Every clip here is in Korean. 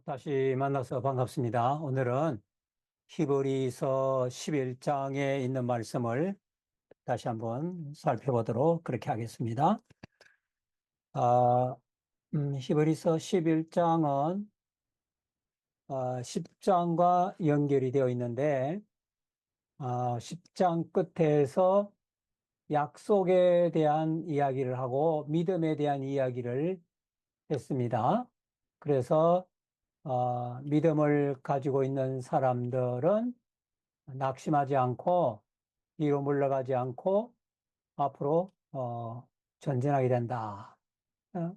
다시 만나서 반갑습니다. 오늘은 히브리서 11장에 있는 말씀을 다시 한번 살펴보도록 그렇게 하겠습니다. 아, 히브리서 11장은 10장과 연결이 되어 있는데 10장 끝에서 약속에 대한 이야기를 하고 믿음에 대한 이야기를 했습니다. 그래서 믿음을 가지고 있는 사람들은 낙심하지 않고 뒤로 물러가지 않고 앞으로 전진하게 된다. 어?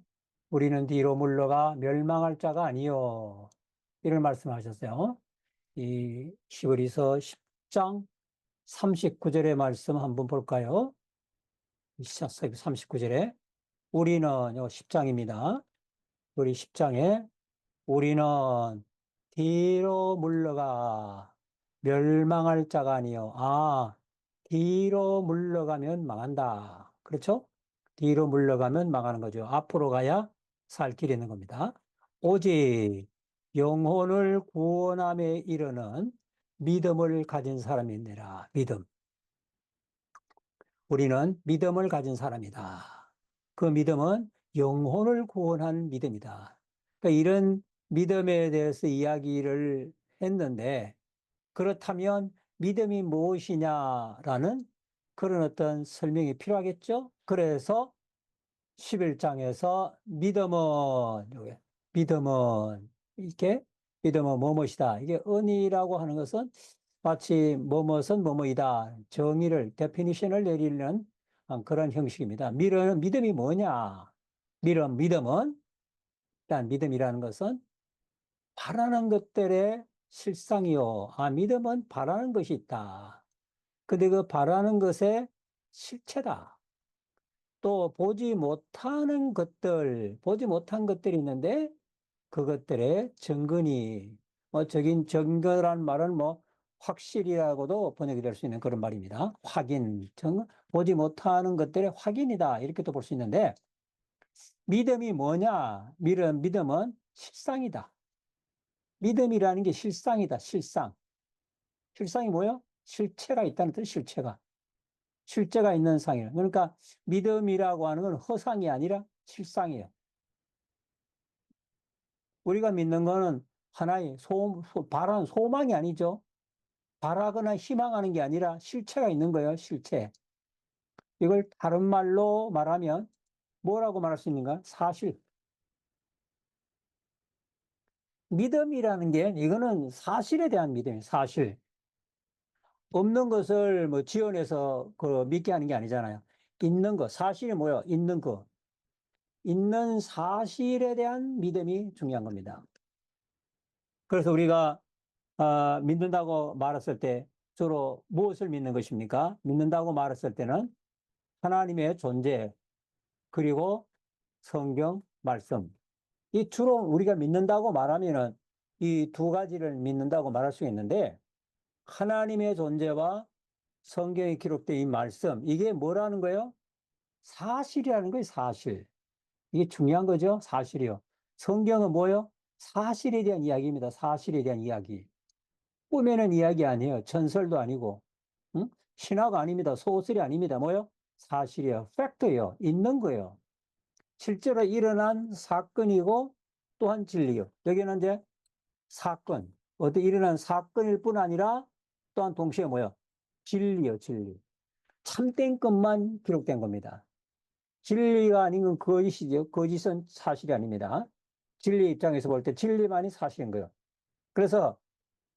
우리는 뒤로 물러가 멸망할 자가 아니요. 이런 말씀하셨어요. 이 히브리서 10장 39절의 말씀 한번 볼까요? 39절에 우리는 10장입니다. 우리 10장에 우리는 뒤로 물러가 멸망할 자가 아니요. 뒤로 물러가면 망한다. 그렇죠? 뒤로 물러가면 망하는 거죠. 앞으로 가야 살 길이 있는 겁니다. 오직 영혼을 구원함에 이르는 믿음을 가진 사람이니라. 믿음. 우리는 믿음을 가진 사람이다. 그 믿음은 영혼을 구원한 믿음이다. 그러니까 이런 믿음에 대해서 이야기를 했는데, 그렇다면 믿음이 무엇이냐라는 그런 어떤 설명이 필요하겠죠? 그래서 11장에서 믿음은, 이렇게, 믿음은 뭐뭐이다. 이게 은이라고 하는 것은 마치 뭐뭇은 뭐뭐이다. 정의를, 데피니션을 내리는 그런 형식입니다. 믿음이 뭐냐? 믿음은, 일단 믿음이라는 것은 바라는 것들의 실상이요. 믿음은 바라는 것이 있다. 근데 그 바라는 것의 실체다. 또 보지 못한 것들이 있는데 그것들의 증거니, 저긴 증거란 말은 확실이라고도 번역이 될 수 있는 그런 말입니다. 보지 못하는 것들의 확인이다. 이렇게도 볼 수 있는데, 믿음이 뭐냐? 믿음은 실상이다. 믿음이라는 게 실상이다. 실상. 실상이 뭐예요? 실체가 있다는 뜻, 실체가. 실제가 있는 상이에요. 그러니까 믿음이라고 하는 건 허상이 아니라 실상이에요. 우리가 믿는 거는 하나의 바라는 소망이 아니죠. 바라거나 희망하는 게 아니라 실체가 있는 거예요, 실체. 이걸 다른 말로 말하면 뭐라고 말할 수 있는가? 사실. 믿음이라는 게 이거는 사실에 대한 믿음이에요, 사실. 없는 것을 지어내서 믿게 하는 게 아니잖아요. 있는 거, 사실이 뭐예요? 있는 거. 있는 사실에 대한 믿음이 중요한 겁니다. 그래서 우리가 믿는다고 말했을 때 주로 무엇을 믿는 것입니까? 믿는다고 말했을 때는 하나님의 존재, 그리고 성경 말씀. 이 주로 우리가 믿는다고 말하면은 이 두 가지를 믿는다고 말할 수 있는데, 하나님의 존재와 성경에 기록된 이 말씀, 이게 뭐라는 거예요? 사실이라는 거예요, 사실. 이게 중요한 거죠, 사실이요. 성경은 뭐예요? 사실에 대한 이야기입니다, 사실에 대한 이야기. 꾸며낸 이야기 아니에요. 전설도 아니고, 응? 신화가 아닙니다. 소설이 아닙니다. 뭐요? 사실이에요. 팩트예요. 있는 거예요. 실제로 일어난 사건이고 또한 진리요. 여기는 이제 어디 일어난 사건일 뿐 아니라 또한 동시에 뭐요? 진리요, 진리. 참된 것만 기록된 겁니다. 진리가 아닌 건 거짓이죠. 거짓은 사실이 아닙니다. 진리 입장에서 볼 때 진리만이 사실인 거예요. 그래서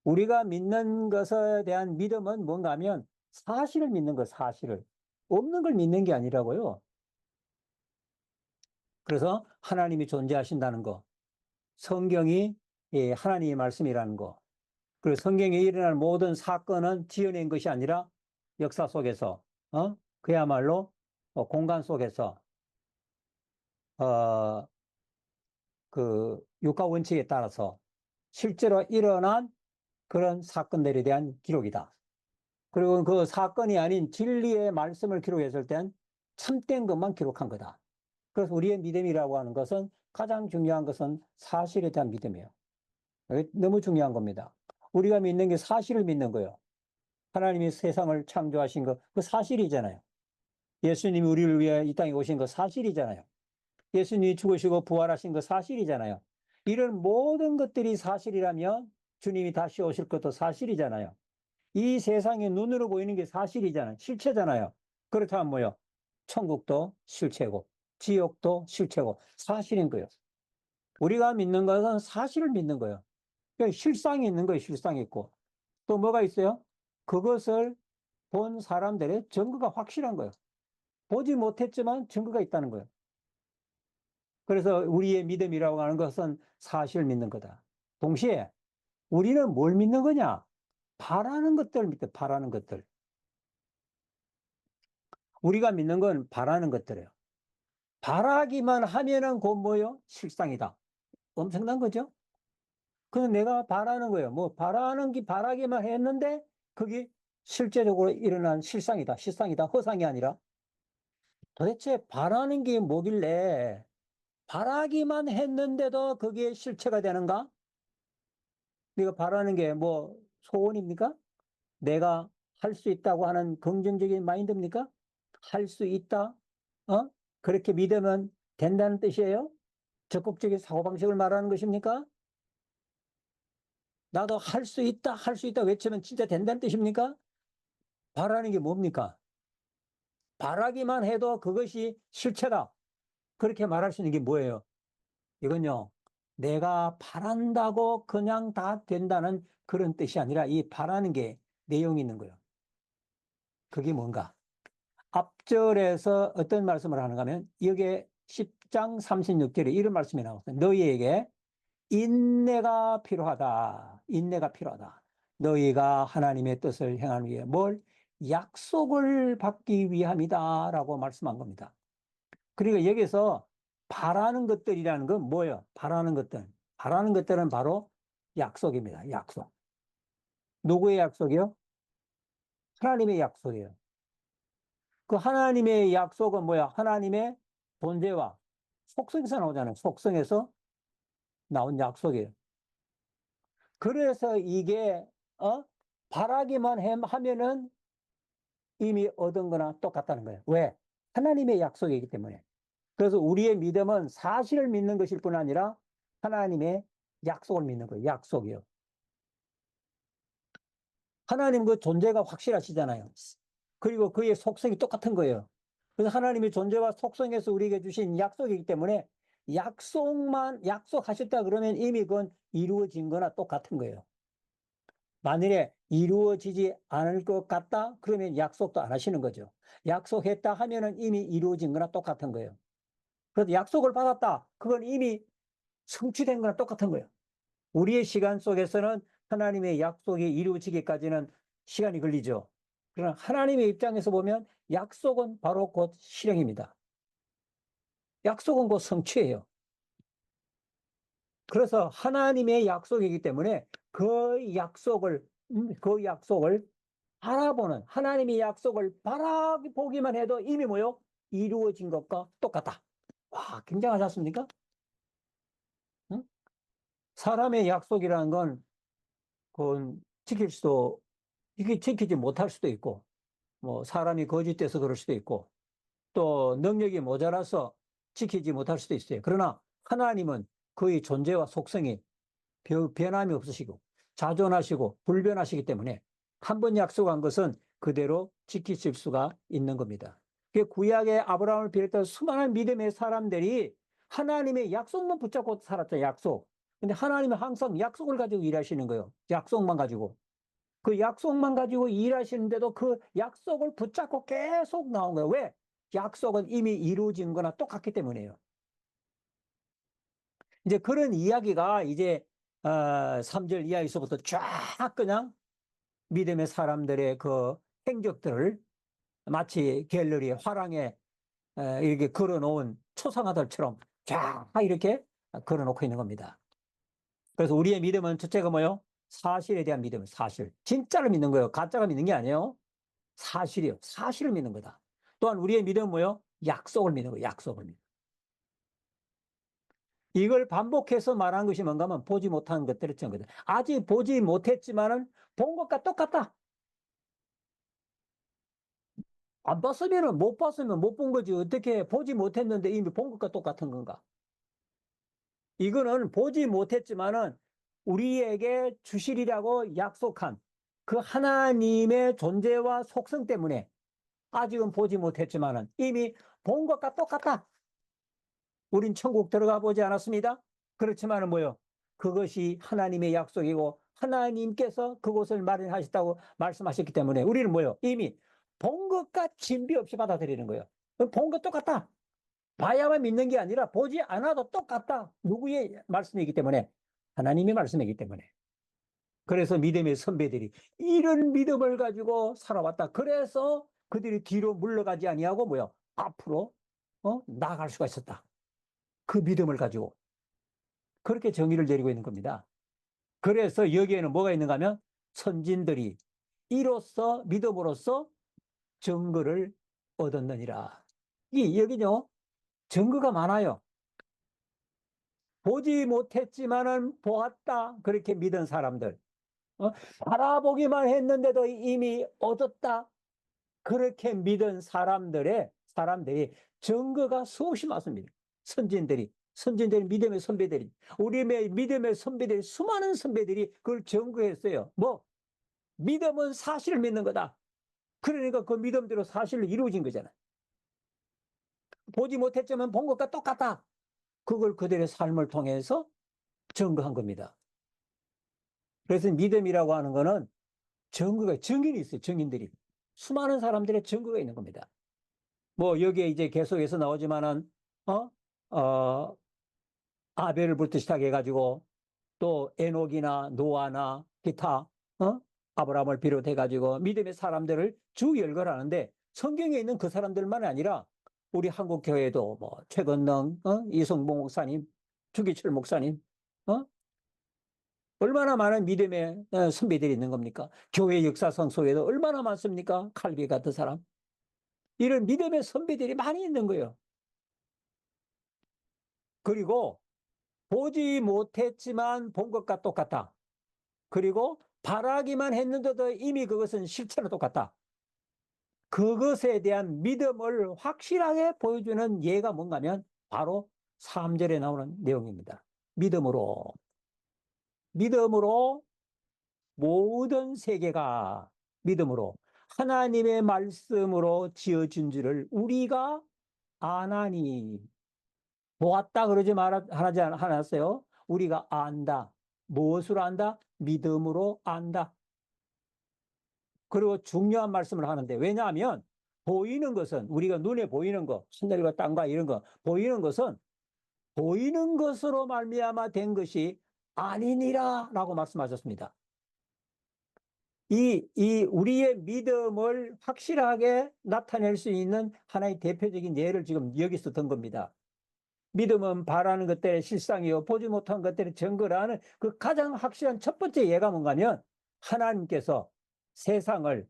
우리가 믿는 것에 대한 믿음은 뭔가 하면 사실을 믿는 것, 사실을. 없는 걸 믿는 게 아니라고요. 그래서 하나님이 존재하신다는 거, 성경이 하나님의 말씀이라는 거, 그리고 성경에 일어날 모든 사건은 지어낸 것이 아니라 역사 속에서, 그야말로 공간 속에서, 어, 그 육가 원칙에 따라서 실제로 일어난 그런 사건들에 대한 기록이다. 그리고 그 사건이 아닌 진리의 말씀을 기록했을 땐 참된 것만 기록한 거다. 그래서 우리의 믿음이라고 하는 것은 가장 중요한 것은 사실에 대한 믿음이에요. 이게 너무 중요한 겁니다. 우리가 믿는 게 사실을 믿는 거예요. 하나님이 세상을 창조하신 거, 그 사실이잖아요. 예수님이 우리를 위해 이 땅에 오신 거 사실이잖아요. 예수님이 죽으시고 부활하신 거 사실이잖아요. 이런 모든 것들이 사실이라면 주님이 다시 오실 것도 사실이잖아요. 이 세상에 눈으로 보이는 게 사실이잖아요. 실체잖아요. 그렇다면 뭐요? 천국도 실체고, 지옥도 실체고, 사실인 거예요. 우리가 믿는 것은 사실을 믿는 거예요. 그러니까 실상이 있는 거예요. 실상이 있고. 또 뭐가 있어요? 그것을 본 사람들의 증거가 확실한 거예요. 보지 못했지만 증거가 있다는 거예요. 그래서 우리의 믿음이라고 하는 것은 사실을 믿는 거다. 동시에 우리는 뭘 믿는 거냐? 바라는 것들 믿다. 바라는 것들. 우리가 믿는 건 바라는 것들이에요. 바라기만 하면은 곧 뭐요? 실상이다. 엄청난 거죠? 그건 내가 바라는 거예요. 뭐 바라기만 했는데 그게 실제적으로 일어난 실상이다. 실상이다. 허상이 아니라. 도대체 바라는 게 뭐길래 바라기만 했는데도 그게 실체가 되는가? 네가 바라는 게 뭐 소원입니까? 내가 할 수 있다고 하는 긍정적인 마인드입니까? 할 수 있다? 어? 그렇게 믿으면 된다는 뜻이에요? 적극적인 사고방식을 말하는 것입니까? 나도 할 수 있다, 할 수 있다 외치면 진짜 된다는 뜻입니까? 바라는 게 뭡니까? 바라기만 해도 그것이 실체다. 그렇게 말할 수 있는 게 뭐예요? 이건요, 내가 바란다고 그냥 다 된다는 그런 뜻이 아니라 이 바라는 게 내용이 있는 거예요. 그게 뭔가? 앞절에서 어떤 말씀을 하는가 하면 여기에 10장 36절에 이런 말씀이 나왔어요. 너희에게 인내가 필요하다. 인내가 필요하다. 너희가 하나님의 뜻을 행하기 위해 뭘? 약속을 받기 위함이다. 라고 말씀한 겁니다. 그러니까 여기서 바라는 것들이라는 건 뭐예요? 바라는 것들. 바라는 것들은 바로 약속입니다. 약속. 누구의 약속이요? 하나님의 약속이에요. 그 하나님의 약속은 뭐야? 하나님의 존재와 속성에서 나오잖아요. 속성에서 나온 약속이에요. 그래서 이게 바라기만 하면은 이미 얻은 거나 똑같다는 거예요. 왜? 하나님의 약속이기 때문에. 그래서 우리의 믿음은 사실을 믿는 것일 뿐 아니라 하나님의 약속을 믿는 거예요. 약속이요. 하나님 그 존재가 확실하시잖아요. 그리고 그의 속성이 똑같은 거예요. 그래서 하나님의 존재와 속성에서 우리에게 주신 약속이기 때문에 약속하셨다 그러면 이미 그건 이루어진 거나 똑같은 거예요. 만일에 이루어지지 않을 것 같다? 그러면 약속도 안 하시는 거죠. 약속했다 하면은 이미 이루어진 거나 똑같은 거예요. 그래서 약속을 받았다. 그건 이미 성취된 거나 똑같은 거예요. 우리의 시간 속에서는 하나님의 약속이 이루어지기까지는 시간이 걸리죠. 그러나 하나님의 입장에서 보면 약속은 바로 곧 실행입니다. 약속은 곧 성취예요. 그래서 하나님의 약속이기 때문에 그 약속을 바라보는 하나님의 약속을 바라보기만 해도 이미 뭐요? 이루어진 것과 똑같다. 와, 굉장하지 않습니까? 응? 사람의 약속이라는 건 그건 이게 지키지 못할 수도 있고, 뭐 사람이 거짓돼서 그럴 수도 있고, 또 능력이 모자라서 지키지 못할 수도 있어요. 그러나 하나님은 그의 존재와 속성이 변함이 없으시고 자존하시고 불변하시기 때문에 한 번 약속한 것은 그대로 지키실 수가 있는 겁니다. 그 구약의 아브라함을 비롯해서 수많은 믿음의 사람들이 하나님의 약속만 붙잡고 살았죠. 약속. 근데 하나님은 항상 약속을 가지고 일하시는 거예요. 약속만 가지고. 그 약속만 가지고 일하시는데도 그 약속을 붙잡고 계속 나온 거예요. 왜? 약속은 이미 이루어진 거나 똑같기 때문이에요. 이제 그런 이야기가 이제 3절 이하에서부터 쫙 그냥 믿음의 사람들의 그 행적들을 마치 갤러리에 화랑에 이렇게 걸어놓은 초상화들처럼 쫙 이렇게 걸어놓고 있는 겁니다. 그래서 우리의 믿음은 첫째가 뭐요? 사실에 대한 믿음, 사실. 진짜를 믿는 거예요. 가짜가 믿는 게 아니에요. 사실이요. 사실을 믿는 거다. 또한 우리의 믿음은 뭐요? 약속을 믿는 거예요. 약속을 믿는. 이걸 반복해서 말한 것이 뭔가 하면 보지 못한 것들을 증거다. 아직 보지 못했지만은 본 것과 똑같다. 안 봤으면은 못 봤으면 못 본 거지. 어떻게 보지 못했는데 이미 본 것과 똑같은 건가? 이거는 보지 못했지만은 우리에게 주시리라고 약속한 그 하나님의 존재와 속성 때문에 아직은 보지 못했지만은 이미 본 것과 똑같다. 우린 천국 들어가 보지 않았습니다. 그렇지만은 뭐요? 그것이 하나님의 약속이고 하나님께서 그곳을 마련하셨다고 말씀하셨기 때문에 우리는 뭐요? 이미 본 것과 진비 없이 받아들이는 거예요. 본 것 똑같다. 봐야만 믿는 게 아니라 보지 않아도 똑같다. 누구의 말씀이기 때문에? 하나님의 말씀이기 때문에. 그래서 믿음의 선배들이 이런 믿음을 가지고 살아왔다. 그래서 그들이 뒤로 물러가지 아니하고 뭐요? 앞으로 나아갈 수가 있었다. 그 믿음을 가지고. 그렇게 정의를 내리고 있는 겁니다. 그래서 여기에는 뭐가 있는가 하면 선진들이 이로써 믿음으로써 증거를 얻었느니라. 여기요. 증거가 많아요. 보지 못했지만은 보았다. 그렇게 믿은 사람들. 바라보기만 했는데도 이미 얻었다. 그렇게 믿은 사람들이 증거가 수없이 많습니다. 선진들이 믿음의 선배들이 우리의 믿음의 선배들이 수많은 선배들이 그걸 증거했어요. 뭐 믿음은 사실을 믿는 거다. 그러니까 그 믿음대로 사실로 이루어진 거잖아요. 보지 못했지만 본 것과 똑같다. 그걸 그들의 삶을 통해서 증거한 겁니다. 그래서 믿음이라고 하는 거는 증인이 있어요. 증인들이. 수많은 사람들의 증거가 있는 겁니다. 뭐 여기에 이제 계속해서 나오지만은 어? 어, 아벨부터 시작해가지고 또 에녹이나 노아나 기타 아브라함을 비롯해가지고 믿음의 사람들을 쭉 열거하는데 성경에 있는 그 사람들만 아니라 우리 한국 교회도 뭐 최건능, 이성봉 목사님, 주기철 목사님, 얼마나 많은 믿음의 선배들이 있는 겁니까? 교회 역사상 속에도 얼마나 많습니까? 칼비 같은 사람. 이런 믿음의 선배들이 많이 있는 거예요. 그리고 보지 못했지만 본 것과 똑같다. 그리고 바라기만 했는데도 이미 그것은 실체로 똑같다. 그것에 대한 믿음을 확실하게 보여주는 예가 뭔가 하면 바로 3절에 나오는 내용입니다. 믿음으로 모든 세계가 믿음으로 하나님의 말씀으로 지어진 줄을 우리가 아나니. 보았다 그러지 하지 않았어요. 우리가 안다. 무엇으로 안다? 믿음으로 안다. 그리고 중요한 말씀을 하는데 왜냐하면 보이는 것은 우리가 눈에 보이는 거, 하늘과 땅과 이런 거 보이는 것은 보이는 것으로 말미암아 된 것이 아니니라라고 말씀하셨습니다. 우리의 믿음을 확실하게 나타낼 수 있는 하나의 대표적인 예를 지금 여기서 든 겁니다. 믿음은 바라는 것들의 실상이요 보지 못한 것들의 증거라는 그 가장 확실한 첫 번째 예가 뭔가 하면 하나님께서 세상을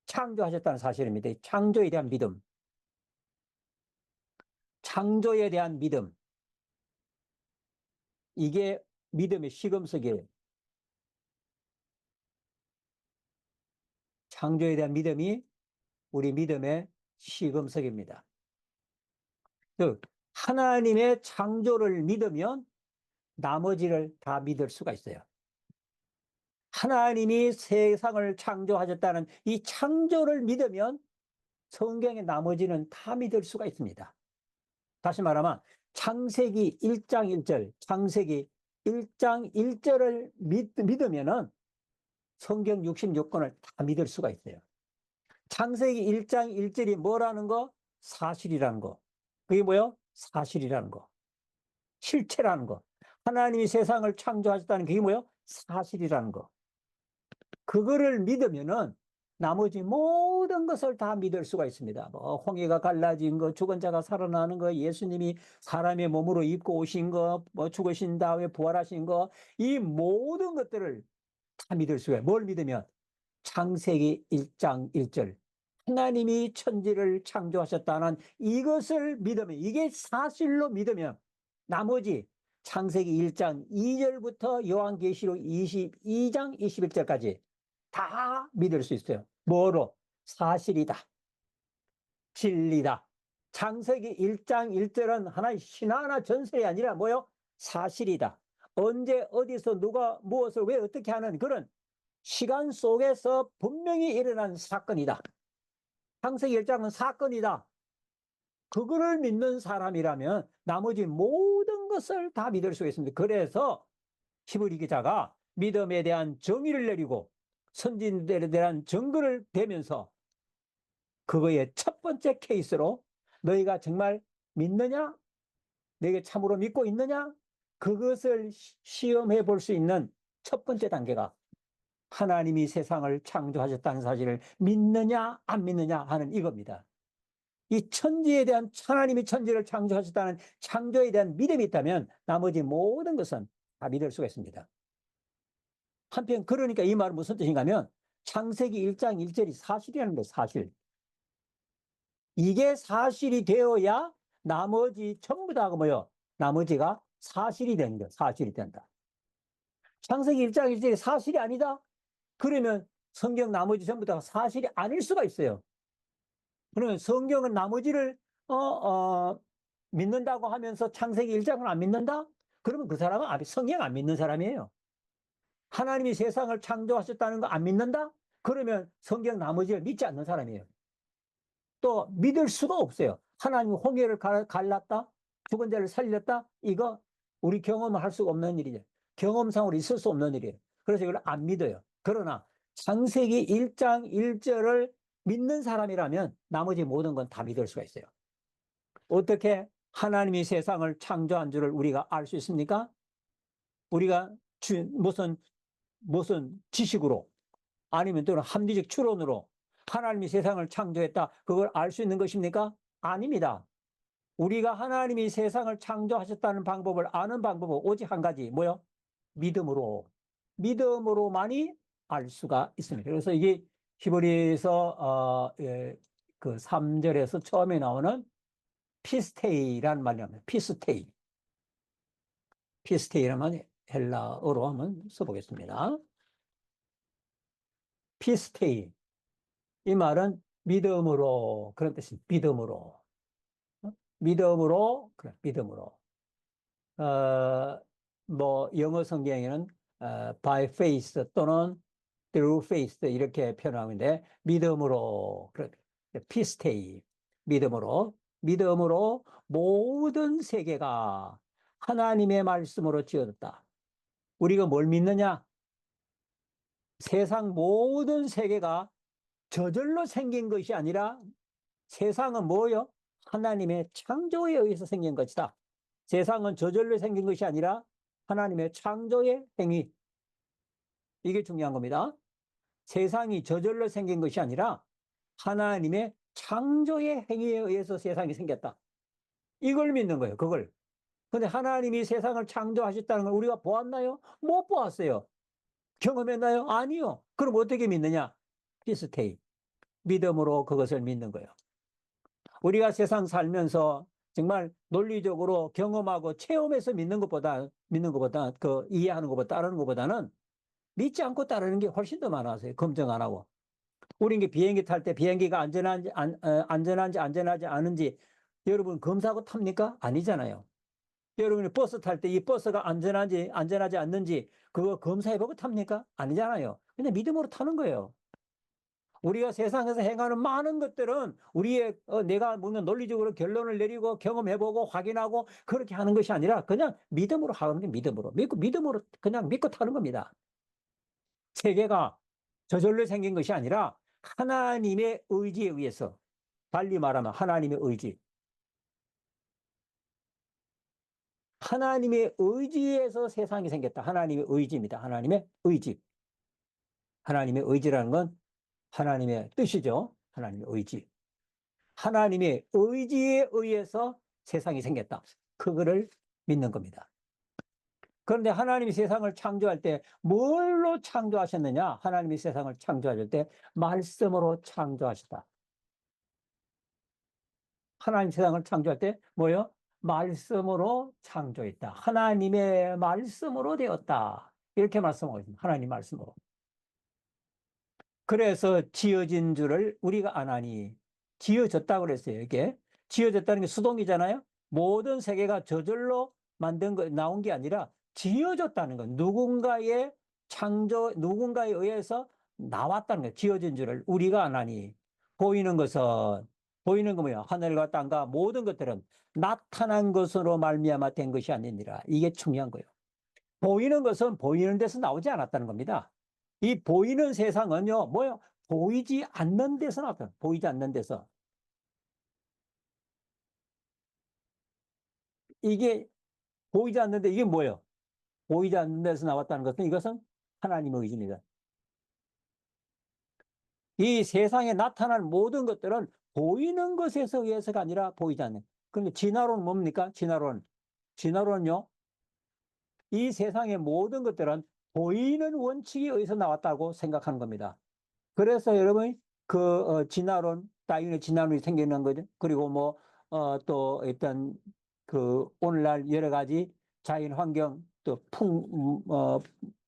창조하셨다는 사실입니다. 창조에 대한 믿음. 창조에 대한 믿음. 이게 믿음의 시금석이에요. 창조에 대한 믿음이 우리 믿음의 시금석입니다. 즉 하나님의 창조를 믿으면 나머지를 다 믿을 수가 있어요. 하나님이 세상을 창조하셨다는 이 창조를 믿으면 성경의 나머지는 다 믿을 수가 있습니다. 다시 말하면 창세기 1장 1절, 창세기 1장 1절을 믿으면은 성경 66권을 다 믿을 수가 있어요. 창세기 1장 1절이 뭐라는 거? 사실이라는 거. 그게 뭐요? 사실이라는 거. 실체라는 거. 하나님이 세상을 창조하셨다는 게 뭐요? 사실이라는 거. 그거를 믿으면은 나머지 모든 것을 다 믿을 수가 있습니다. 뭐 홍해가 갈라진 거, 죽은 자가 살아나는 거, 예수님이 사람의 몸으로 입고 오신 거, 뭐 죽으신 다음에 부활하신 거, 이 모든 것들을 다 믿을 수가 있어요. 뭘 믿으면 창세기 1장 1절 하나님이 천지를 창조하셨다는 이것을 믿으면 이게 사실로 믿으면 나머지 창세기 1장 2절부터 요한계시록 22장 21절까지 다 믿을 수 있어요. 뭐로? 사실이다. 진리다. 창세기 1장 1절은 하나의 신화나 전설이 아니라 뭐요? 사실이다. 언제 어디서 누가 무엇을 왜 어떻게 하는 그런 시간 속에서 분명히 일어난 사건이다. 창세기 1장은 사건이다. 그거를 믿는 사람이라면 나머지 모든 것을 다 믿을 수 있습니다. 그래서 히브리 기자가 믿음에 대한 정의를 내리고 선진들에 대한 증거를 대면서 그거의 첫 번째 케이스로 너희가 정말 믿느냐? 너희가 참으로 믿고 있느냐? 그것을 시험해 볼 수 있는 첫 번째 단계가 하나님이 세상을 창조하셨다는 사실을 믿느냐 안 믿느냐 하는 이겁니다. 이 천지에 대한 하나님이 천지를 창조하셨다는 창조에 대한 믿음이 있다면 나머지 모든 것은 다 믿을 수가 있습니다. 한편 그러니까 이 말은 무슨 뜻인가 하면 창세기 1장 1절이 사실이라는 거예요. 사실. 이게 사실이 되어야 나머지 전부 다가 뭐요? 나머지가 사실이 되는 거예요. 사실이 된다. 창세기 1장 1절이 사실이 아니다? 그러면 성경 나머지 전부 다 사실이 아닐 수가 있어요. 그러면 성경은 나머지를 믿는다고 하면서 창세기 1장을 안 믿는다? 그러면 그 사람은 성경 안 믿는 사람이에요. 하나님이 세상을 창조하셨다는 거 안 믿는다? 그러면 성경 나머지를 믿지 않는 사람이에요. 또 믿을 수가 없어요. 하나님이 홍해를 갈랐다? 죽은 자를 살렸다? 이거 우리 경험을 할 수가 없는 일이죠. 경험상으로 있을 수 없는 일이에요. 그래서 이걸 안 믿어요. 그러나 창세기 1장 1절을 믿는 사람이라면 나머지 모든 건 다 믿을 수가 있어요. 어떻게 하나님이 세상을 창조한 줄을 우리가 알 수 있습니까? 우리가 무슨 지식으로 아니면 또는 합리적 추론으로 하나님이 세상을 창조했다 그걸 알 수 있는 것입니까? 아닙니다. 우리가 하나님이 세상을 창조하셨다는 방법을 아는 방법은 오직 한 가지 뭐요? 믿음으로만이 알 수가 있습니다. 그래서 이게 히브리서 그 3절에서 처음에 나오는 피스테이라는 말이랍니다. 피스테이라는 헬라어로 한번 써보겠습니다. 피스테이. 이 말은 믿음으로 그런 뜻입니다. 믿음으로. 그래, 믿음으로. 뭐 영어 성경에는 by faith 또는 through faith 이렇게 표현하는데 믿음으로 그래, 피스테이. 믿음으로 모든 세계가 하나님의 말씀으로 지어졌다. 우리가 뭘 믿느냐? 세상 모든 세계가 저절로 생긴 것이 아니라 세상은 뭐요? 하나님의 창조에 의해서 생긴 것이다. 세상은 저절로 생긴 것이 아니라 하나님의 창조의 행위. 이게 중요한 겁니다. 세상이 저절로 생긴 것이 아니라 하나님의 창조의 행위에 의해서 세상이 생겼다. 이걸 믿는 거예요. 그걸. 근데 하나님이 세상을 창조하셨다는 걸 우리가 보았나요? 못 보았어요. 경험했나요? 아니요. 그럼 어떻게 믿느냐? 피스테이. 믿음으로 그것을 믿는 거예요. 우리가 세상 살면서 정말 논리적으로 경험하고 체험해서 믿는 것보다 그 이해하는 것보다 따르는 것보다는 믿지 않고 따르는 게 훨씬 더 많아서요. 검증 안 하고. 우리 이게 비행기 탈 때 비행기가 안전하지 않은지 여러분 검사하고 탑니까? 아니잖아요. 여러분이 버스 탈 때 이 버스가 안전하지 않는지 그거 검사해보고 탑니까? 아니잖아요. 그냥 믿음으로 타는 거예요. 우리가 세상에서 행하는 많은 것들은 우리의 내가 묻는 논리적으로 결론을 내리고 경험해보고 확인하고 그렇게 하는 것이 아니라 그냥 믿음으로 하는 게 믿음으로 그냥 믿고 타는 겁니다. 세계가 저절로 생긴 것이 아니라 하나님의 의지에 의해서, 달리 말하면 하나님의 의지에서 세상이 생겼다. 하나님의 의지입니다. 하나님의 의지. 하나님의 의지라는 건 하나님의 뜻이죠. 하나님의 의지. 하나님의 의지에 의해서 세상이 생겼다. 그거를 믿는 겁니다. 그런데 하나님이 세상을 창조할 때 뭘로 창조하셨느냐? 하나님이 세상을 창조하실 때 말씀으로 창조하셨다. 하나님 세상을 창조할 때 뭐요? 말씀으로 창조했다. 하나님의 말씀으로 되었다. 이렇게 말씀하고 있습니다. 하나님 말씀으로. 그래서 지어진 줄을 우리가 아나니. 지어졌다고 그랬어요. 이게 지어졌다는 게 수동이잖아요. 모든 세계가 저절로 만든 거 나온 게 아니라 지어졌다는 건 누군가의 창조, 누군가에 의해서 나왔다는 거예요. 지어진 줄을 우리가 아나니. 보이는 것은 보이는 거 뭐야? 하늘과 땅과 모든 것들은 나타난 것으로 말미암아 된 것이 아니니라. 이게 중요한 거예요. 보이는 것은 보이는 데서 나오지 않았다는 겁니다. 이 보이는 세상은요, 뭐요? 보이지 않는 데서 나왔다. 보이지 않는 데서. 이게 보이지 않는데 이게 뭐예요? 보이지 않는 데서 나왔다는 것은 이것은 하나님의 의지입니다. 이 세상에 나타난 모든 것들은 보이는 것에서 의해서가 아니라 보이지 않는. 그런데 진화론은 뭡니까? 진화론은요, 이 세상의 모든 것들은 보이는 원칙에 의해서 나왔다고 생각하는 겁니다. 그래서 여러분 진화론, 다윈의 진화론이 생기는 거죠. 그리고 뭐 또 일단 오늘날 여러 가지 자연 환경 또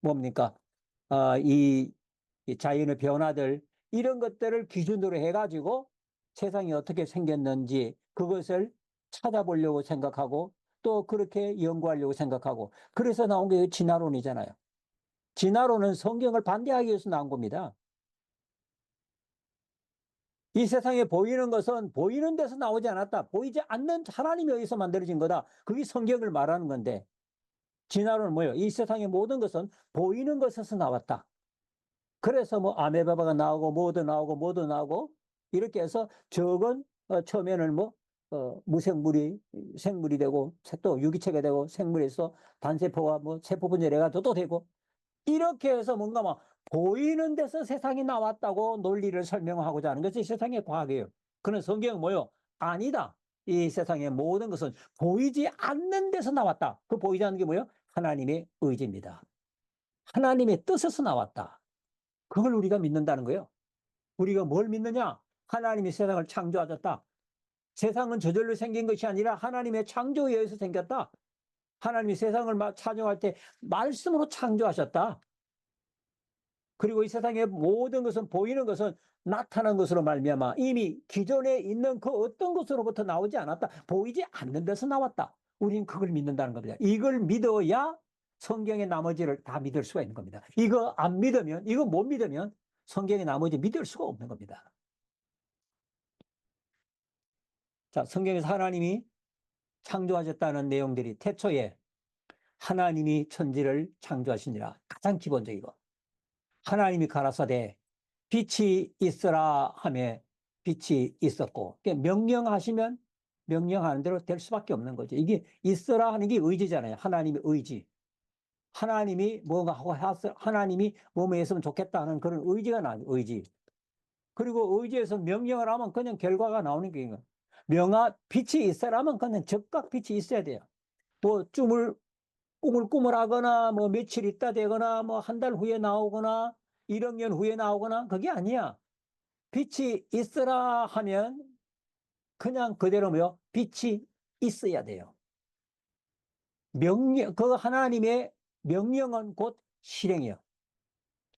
뭡니까 이 자연의 변화들 이런 것들을 기준으로 해가지고 세상이 어떻게 생겼는지 그것을 찾아보려고 생각하고 또 그렇게 연구하려고 생각하고 그래서 나온 게 진화론이잖아요. 진화론은 성경을 반대하기 위해서 나온 겁니다. 이 세상에 보이는 것은 보이는 데서 나오지 않았다. 보이지 않는 하나님에 의해서 만들어진 거다. 그게 성경을 말하는 건데 진화론은 뭐예요? 이 세상의 모든 것은 보이는 것에서 나왔다. 그래서 뭐 아메바가 나오고 뭐도 나오고 이렇게 해서 적은 처음에는 뭐 무생물이 생물이 되고 또 유기체가 되고 생물에서 단세포가 뭐 세포 분열해가 또 되고 이렇게 해서 뭔가 막 보이는 데서 세상이 나왔다고 논리를 설명하고자 하는 것이 세상의 과학이에요. 그런 성경은 뭐요? 아니다. 이 세상의 모든 것은 보이지 않는 데서 나왔다. 그 보이지 않는 게 뭐요? 하나님의 의지입니다. 하나님의 뜻에서 나왔다. 그걸 우리가 믿는다는 거예요. 우리가 뭘 믿느냐? 하나님이 세상을 창조하셨다. 세상은 저절로 생긴 것이 아니라 하나님의 창조에 의해서 생겼다. 하나님이 세상을 창조할 때 말씀으로 창조하셨다. 그리고 이 세상의 모든 것은 보이는 것은 나타난 것으로 말미암아 이미 기존에 있는 그 어떤 것으로부터 나오지 않았다. 보이지 않는 데서 나왔다. 우리는 그걸 믿는다는 겁니다. 이걸 믿어야 성경의 나머지를 다 믿을 수가 있는 겁니다. 이거 안 믿으면, 이거 못 믿으면 성경의 나머지 믿을 수가 없는 겁니다. 자, 성경에서 하나님이 창조하셨다는 내용들이 태초에 하나님이 천지를 창조하시니라. 가장 기본적이고 하나님이 가라사대 빛이 있어라 하며 빛이 있었고 명령하시면 명령하는 대로 될 수밖에 없는 거죠. 이게 있어라 하는 게 의지잖아요. 하나님의 의지. 하나님이 뭔가 하고 하나님이 뭐뭐 했으면 좋겠다 하는 그런 의지가 나죠. 의지. 그리고 의지에서 명령을 하면 그냥 결과가 나오는 게 빛이 있어라면 그냥 즉각 빛이 있어야 돼요. 뭐 꿈을 하거나 뭐 며칠 있다 되거나 뭐 한 달 후에 나오거나 1억 년 후에 나오거나 그게 아니야. 빛이 있으라 하면 그냥 그대로 뭐요? 빛이 있어야 돼요. 그 하나님의 명령은 곧 실행이요.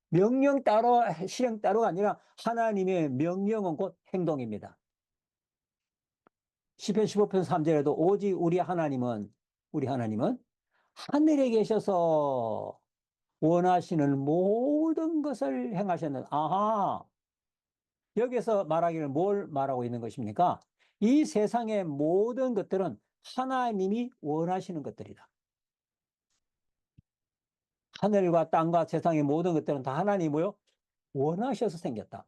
명령 따로 실행 따로가 아니라 하나님의 명령은 곧 행동입니다. 시편 15편 3절에도 오직 우리 하나님은 하늘에 계셔서 원하시는 모든 것을 행하셨는. 아하. 여기서 말하기를 뭘 말하고 있는 것입니까? 이 세상의 모든 것들은 하나님이 원하시는 것들이다. 하늘과 땅과 세상의 모든 것들은 다 하나님이 뭐요? 원하셔서 생겼다.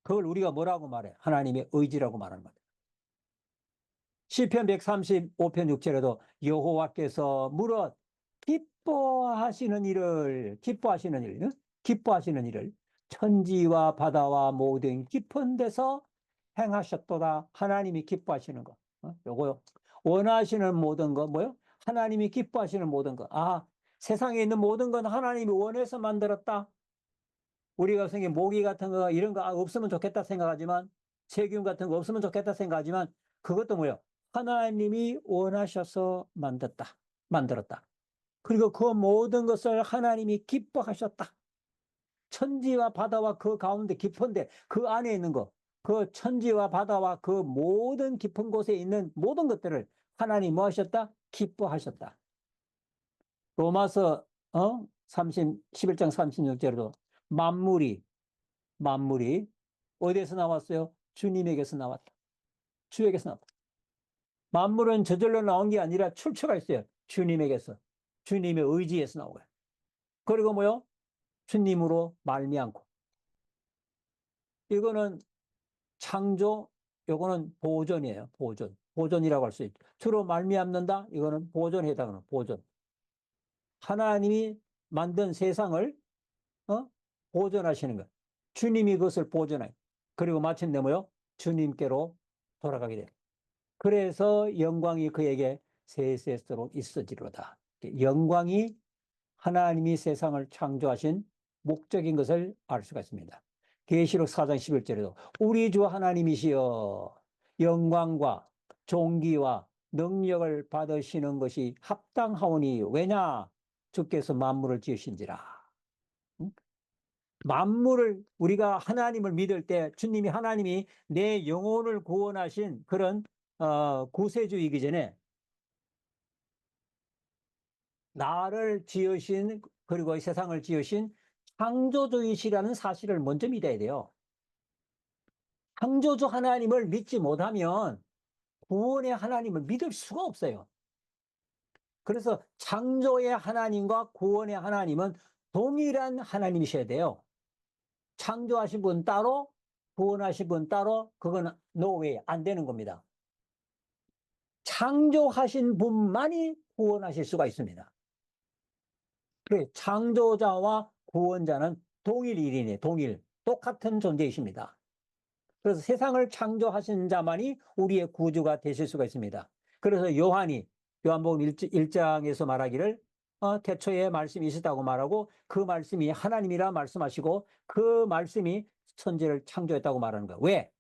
그걸 우리가 뭐라고 말해? 하나님의 의지라고 말하는 거다. 시편 135편 6절에도 여호와께서 물어 기뻐하시는 일을 천지와 바다와 모든 깊은 데서 행하셨도다. 하나님이 기뻐하시는 거. 요거요. 원하시는 모든 거 뭐요? 하나님이 기뻐하시는 모든 거. 아, 세상에 있는 모든 건 하나님이 원해서 만들었다. 우리가 생긴 모기 같은 거 이런 거 없으면 좋겠다 생각하지만 세균 같은 거 없으면 좋겠다 생각하지만 그것도 뭐요? 하나님이 원하셔서 만들었다. 그리고 그 모든 것을 하나님이 기뻐하셨다. 천지와 바다와 그 가운데 깊은데 그 안에 있는 거, 그 천지와 바다와 그 모든 깊은 곳에 있는 모든 것들을 하나님 뭐 하셨다? 기뻐하셨다. 로마서 11장 36절에도 만물이 어디에서 나왔어요? 주님에게서 나왔다. 주에게서 나왔다. 만물은 저절로 나온 게 아니라 출처가 있어요. 주님에게서. 주님의 의지에서 나온 거예요. 그리고 뭐요? 주님으로 말미암고. 이거는 창조, 요거는 보존이에요. 보존. 보존이라고 할 수 있죠. 주로 말미암는다? 이거는 보존에 해당하는 보존. 하나님이 만든 세상을 보존하시는 거예요. 주님이 그것을 보존해요. 그리고 마침내 뭐요? 주님께로 돌아가게 돼요. 그래서 영광이 그에게 세세토록 있어지로다. 영광이 하나님이 세상을 창조하신 목적인 것을 알 수가 있습니다. 계시록 4장 11절에도 우리 주 하나님이시여 영광과 존귀와 능력을 받으시는 것이 합당하오니 왜냐? 주께서 만물을 지으신지라. 만물을 우리가 하나님을 믿을 때 주님이 하나님이 내 영혼을 구원하신 그런 구세주이기 전에 나를 지으신 그리고 이 세상을 지으신 창조주이시라는 사실을 먼저 믿어야 돼요. 창조주 하나님을 믿지 못하면 구원의 하나님을 믿을 수가 없어요. 그래서 창조의 하나님과 구원의 하나님은 동일한 하나님이셔야 돼요. 창조하신 분 따로 구원하신 분 따로 그건 no way 안 되는 겁니다. 창조하신 분만이 구원하실 수가 있습니다. 그래, 창조자와 구원자는 동일 일이네, 동일. 똑같은 존재이십니다. 그래서 세상을 창조하신 자만이 우리의 구주가 되실 수가 있습니다. 그래서 요한복음 1장에서 말하기를 태초에 말씀이 있었다고 말하고 그 말씀이 하나님이라 말씀하시고 그 말씀이 천지를 창조했다고 말하는 거예요. 왜?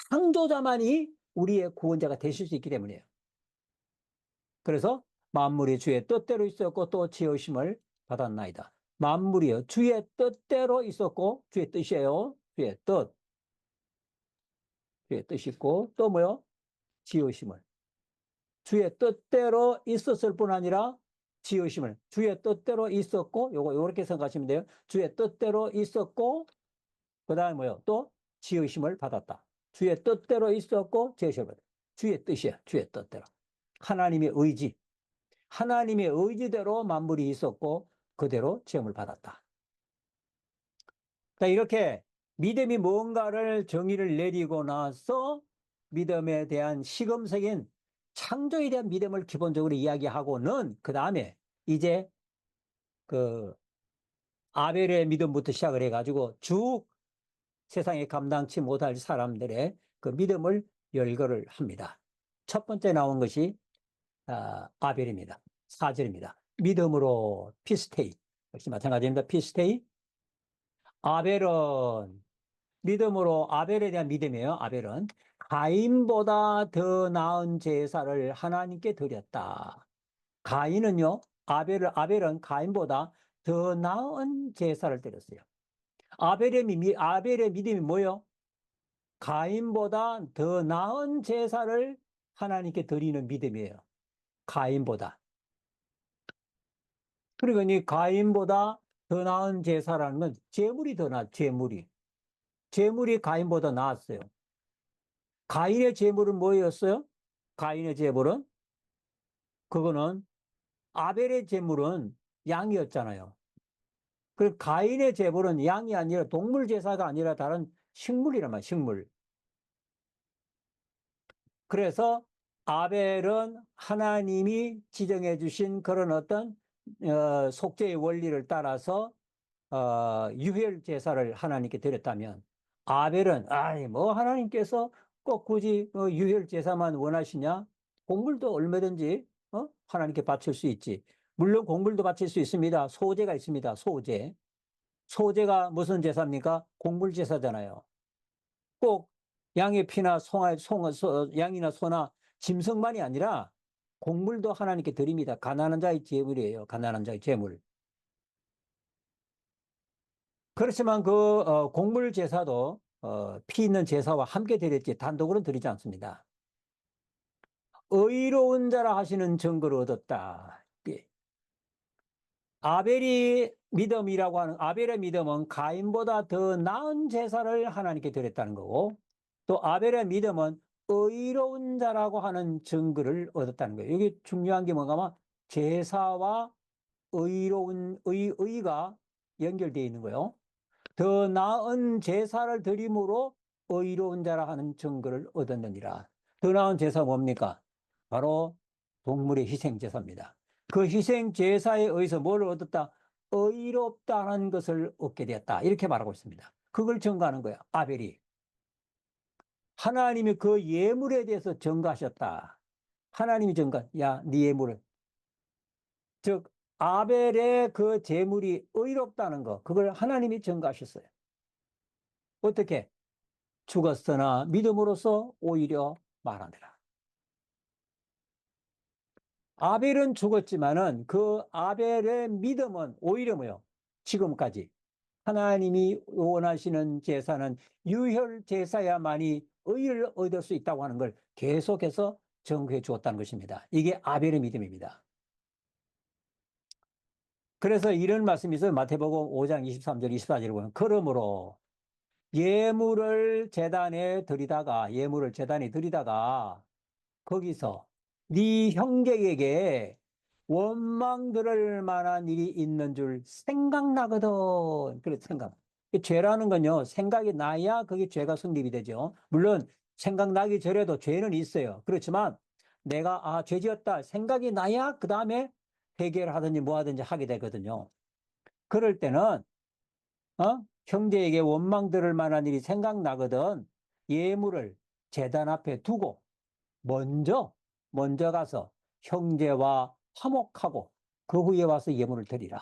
창조자만이 우리의 구원자가 되실 수 있기 때문이에요. 그래서 만물이 주의 뜻대로 있었고 또 지으심을 받았나이다. 만물이요 주의 뜻대로 있었고 주의 뜻이에요. 주의 뜻이 있고 또 뭐요? 지으심을. 주의 뜻대로 있었을 뿐 아니라 지으심을. 주의 뜻대로 있었고 요렇게 생각하시면 돼요. 주의 뜻대로 있었고 그다음에 뭐요? 또 지으심을 받았다. 주의 뜻대로 있었고 지으심을 받았다. 주의 뜻이야. 주의 뜻대로. 하나님의 의지. 하나님의 의지대로 만물이 있었고 그대로 지음을 받았다. 자, 이렇게 믿음이 뭔가를 정의를 내리고 나서 믿음에 대한 시금석인 창조에 대한 믿음을 기본적으로 이야기하고는 그 다음에 이제 그 아벨의 믿음부터 시작을 해가지고 쭉 세상에 감당치 못할 사람들의 그 믿음을 열거를 합니다. 첫 번째 나온 것이 아벨입니다. 4절입니다. 믿음으로 피스테이. 역시 마찬가지입니다. 피스테이. 아벨은 믿음으로 아벨에 대한 믿음이에요. 아벨은 가인보다 더 나은 제사를 하나님께 드렸다. 가인은요. 아벨은 가인보다 더 나은 제사를 드렸어요. 아벨의 믿음이 뭐예요? 가인보다 더 나은 제사를 하나님께 드리는 믿음이에요. 가인보다. 그리고 이 가인보다 더 나은 제사라는 건 제물이 더 나아, 제물이 가인보다 나았어요. 가인의 제물은 뭐였어요? 가인의 제물은 그거는 아벨의 제물은 양이었잖아요. 그 가인의 제물은 양이 아니라 동물 제사가 아니라 다른 식물이란 말이에요. 식물. 그래서 아벨은 하나님이 지정해 주신 그런 어떤 속죄의 원리를 따라서 유혈 제사를 하나님께 드렸다면 아벨은 뭐 하나님께서 꼭 굳이 유혈 제사만 원하시냐? 곡물도 얼마든지 하나님께 바칠 수 있지. 물론 곡물도 바칠 수 있습니다. 소제가 있습니다. 소제가 무슨 제사입니까? 곡물 제사잖아요. 꼭 양의 피나 양이나 소나 짐승만이 아니라 곡물도 하나님께 드립니다. 가난한 자의 재물이에요. 가난한 자의 재물. 그렇지만 그 곡물 제사도 피 있는 제사와 함께 드렸지 단독으로는 드리지 않습니다. 의로운 자라 하시는 증거를 얻었다. 예. 아벨이 믿음이라고 하는 아벨의 믿음은 가인보다 더 나은 제사를 하나님께 드렸다는 거고 또 아벨의 믿음은 의로운 자라고 하는 증거를 얻었다는 거예요. 여기 중요한 게 뭔가 하면 제사와 의가 연결되어 있는 거예요. 더 나은 제사를 드림으로 의로운 자라 하는 증거를 얻었느니라. 더 나은 제사 뭡니까? 바로 동물의 희생 제사입니다. 그 희생 제사에 의해서 뭘 얻었다? 의롭다는 것을 얻게 되었다. 이렇게 말하고 있습니다. 그걸 증거하는 거야. 아벨이. 하나님이 그 예물에 대해서 증거하셨다. 하나님이 증거, 야, 네 예물을. 즉, 아벨의 그 제물이 의롭다는 거, 그걸 하나님이 증거하셨어요. 어떻게? 죽었으나 믿음으로써 오히려 말하느라. 아벨은 죽었지만은 그 아벨의 믿음은 오히려 뭐요? 지금까지 하나님이 원하시는 제사는 유혈 제사야만이 의를 얻을 수 있다고 하는 걸 계속해서 증거해 주었다는 것입니다. 이게 아벨의 믿음입니다. 그래서 이런 말씀이 있어요. 마태복음 5장 23절 24절을 보면 그러므로 예물을 제단에 드리다가 거기서 네 형제에게 원망 들을 만한 일이 있는 줄 생각나거든. 그래, 생각. 죄라는 건요, 생각이 나야 그게 죄가 성립이 되죠. 물론 생각나기 전에도 죄는 있어요. 그렇지만 내가 죄 지었다 생각이 나야 그 다음에 회개를 하든지 뭐 하든지 하게 되거든요. 그럴 때는 형제에게 원망 들을 만한 일이 생각나거든 예물을 제단 앞에 두고 먼저 가서 형제와 화목하고 그 후에 와서 예물을 드리라.